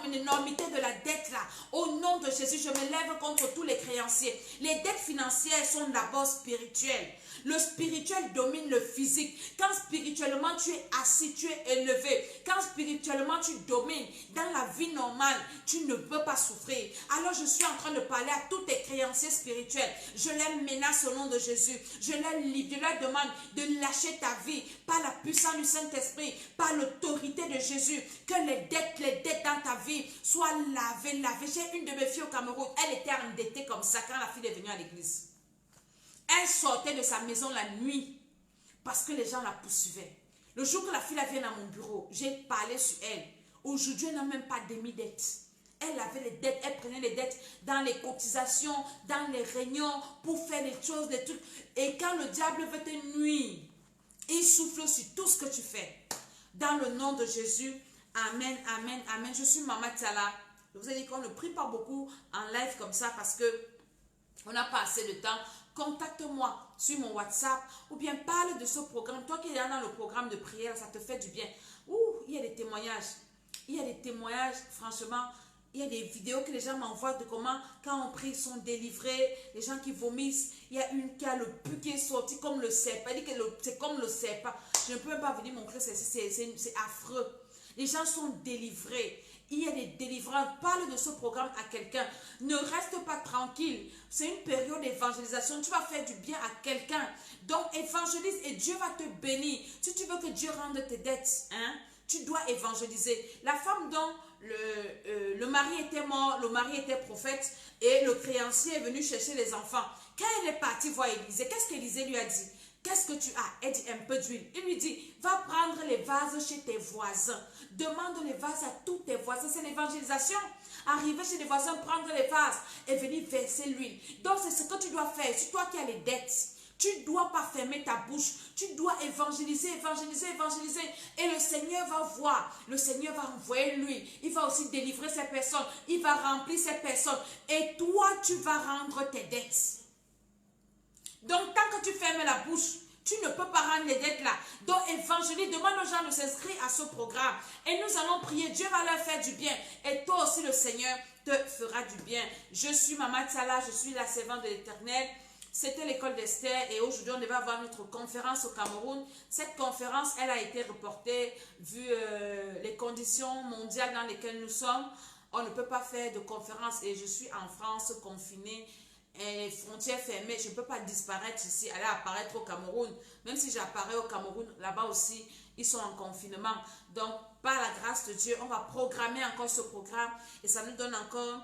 l'énormité de la dette là, au nom de Jésus, je me lève contre tous les créanciers. Les dettes financières sont d'abord spirituelles. Le spirituel domine le physique. Quand spirituellement tu es assis, tu es élevé. Quand spirituellement tu domines dans la vie normale, tu ne peux pas souffrir. Alors je suis en train de parler à tous tes créanciers spirituels. Je les menace au nom de Jésus. Je leur demande de lâcher ta vie par la puissance du Saint-Esprit, par l'autorité de Jésus. Que les dettes dans ta vie soient lavées. J'ai une de mes filles au Cameroun. Elle était endettée comme ça quand la fille est venue à l'église. Elle sortait de sa maison la nuit parce que les gens la poursuivaient. Le jour que la fille vient dans mon bureau, j'ai parlé sur elle. Aujourd'hui, elle n'a même pas demi-dette. Elle avait les dettes, elle prenait les dettes dans les cotisations, dans les réunions, pour faire des choses, des trucs. Et quand le diable veut te nuire, il souffle sur tout ce que tu fais. Dans le nom de Jésus, amen, amen, amen. Je suis Maman Tiala. Je vous ai dit qu'on ne prie pas beaucoup en live comme ça parce que on n'a pas assez de temps. Contacte-moi sur mon WhatsApp ou bien parle de ce programme. Toi qui es dans le programme de prière, ça te fait du bien. Ouh, il y a des témoignages. Il y a des témoignages, franchement. Il y a des vidéos que les gens m'envoient de comment, quand on prie, ils sont délivrés. Les gens qui vomissent. Il y a une qui a le pu qui est sorti comme le serpent. Elle dit que c'est comme le serpent. Je ne peux même pas venir montrer, c'est affreux. Les gens sont délivrés. Il y a des délivrances. Parle de ce programme à quelqu'un. Ne reste pas tranquille. C'est une période d'évangélisation. Tu vas faire du bien à quelqu'un. Donc, évangélise et Dieu va te bénir. Si tu veux que Dieu rende tes dettes, hein, tu dois évangéliser. La femme dont le mari était mort, le mari était prophète et le créancier est venu chercher les enfants. Quand elle est partie voir Élisée, qu'est-ce qu'Élisée lui a dit? Qu'est-ce que tu as? Elle dit un peu d'huile. Il lui dit, va prendre les vases chez tes voisins. Demande les vases à tous tes voisins. C'est l'évangélisation. Arriver chez les voisins, prendre les vases et venir verser l'huile. Donc c'est ce que tu dois faire. C'est toi qui as les dettes. Tu ne dois pas fermer ta bouche. Tu dois évangéliser, évangéliser, évangéliser. Et le Seigneur va voir. Le Seigneur va envoyer l'huile. Il va aussi délivrer ces personnes. Il va remplir ces personnes. Et toi, tu vas rendre tes dettes. Donc, tant que tu fermes la bouche, tu ne peux pas rendre les dettes là. Donc, évangélise, demande aux gens de s'inscrire à ce programme. Et nous allons prier. Dieu va leur faire du bien. Et toi aussi, le Seigneur te fera du bien. Je suis Maman Tiala, je suis la servante de l'Éternel. C'était l'école d'Esther et aujourd'hui, on devait avoir notre conférence au Cameroun. Cette conférence, elle a été reportée vu les conditions mondiales dans lesquelles nous sommes. On ne peut pas faire de conférence et je suis en France confinée. Et les frontières fermées, je ne peux pas disparaître ici, aller apparaître au Cameroun. Même si j'apparais au Cameroun, là-bas aussi, ils sont en confinement. Donc, par la grâce de Dieu, on va programmer encore ce programme et ça nous donne encore,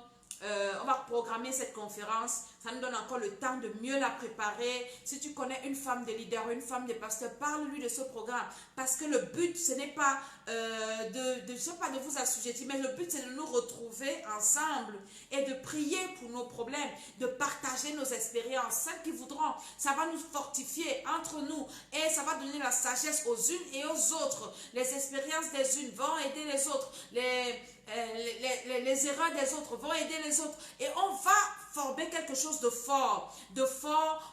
on va programmer cette conférence. Ça nous donne encore le temps de mieux la préparer. Si tu connais une femme de leader, une femme de pasteur, parle-lui de ce programme. Parce que le but, ce n'est pas je sais pas de vous assujettir, mais le but, c'est de nous retrouver ensemble et de prier pour nos problèmes, de partager nos expériences. Celles qui voudront, ça va nous fortifier entre nous et ça va donner la sagesse aux unes et aux autres. Les expériences des unes vont aider les autres. Les erreurs des autres vont aider les autres. Et on va former quelque chose de fort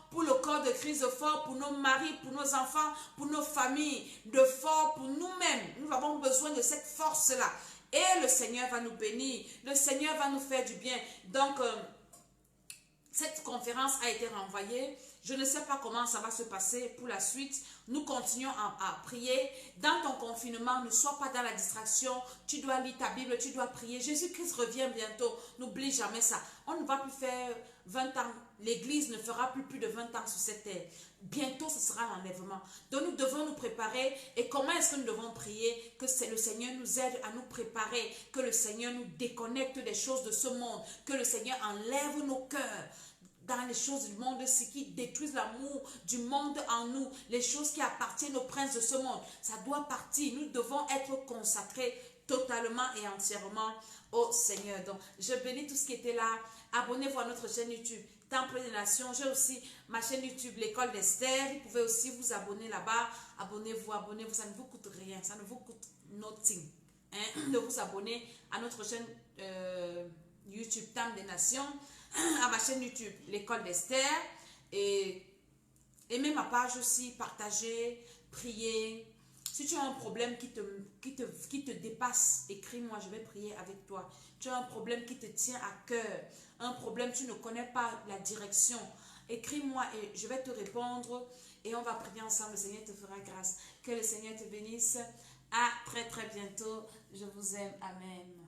pour le corps de Christ, de fort pour nos maris, pour nos enfants, pour nos familles, de fort pour nous-mêmes. Nous avons besoin de cette force-là. Et le Seigneur va nous bénir, le Seigneur va nous faire du bien. Donc, cette conférence a été renvoyée Je ne sais pas comment ça va se passer pour la suite. Nous continuons à prier. Dans ton confinement, ne sois pas dans la distraction. Tu dois lire ta Bible, tu dois prier. Jésus-Christ revient bientôt. N'oublie jamais ça. On ne va plus faire 20 ans. L'Église ne fera plus de 20 ans sur cette terre. Bientôt, ce sera l'enlèvement. Donc, nous devons nous préparer. Et comment est-ce que nous devons prier? Que le Seigneur nous aide à nous préparer. Que le Seigneur nous déconnecte des choses de ce monde. Que le Seigneur enlève nos cœurs dans les choses du monde, ce qui détruisent l'amour du monde en nous, les choses qui appartiennent aux princes de ce monde. Ça doit partir. Nous devons être consacrés totalement et entièrement au Seigneur. Donc, je bénis tout ce qui était là. Abonnez-vous à notre chaîne YouTube, Temple des Nations. J'ai aussi ma chaîne YouTube, l'École d'Esther. Vous pouvez aussi vous abonner là-bas. Abonnez-vous, abonnez-vous. Ça ne vous coûte rien. Ça ne vous coûte nothing. De vous abonner à notre chaîne YouTube, Temple des Nations, à ma chaîne YouTube, l'École d'Esther. Et aimez ma page aussi, partagez, priez. Si tu as un problème qui te dépasse, écris-moi, je vais prier avec toi. Tu as un problème qui te tient à cœur, un problème, tu ne connais pas la direction. Écris-moi et je vais te répondre et on va prier ensemble. Le Seigneur te fera grâce. Que le Seigneur te bénisse. À très très bientôt. Je vous aime. Amen.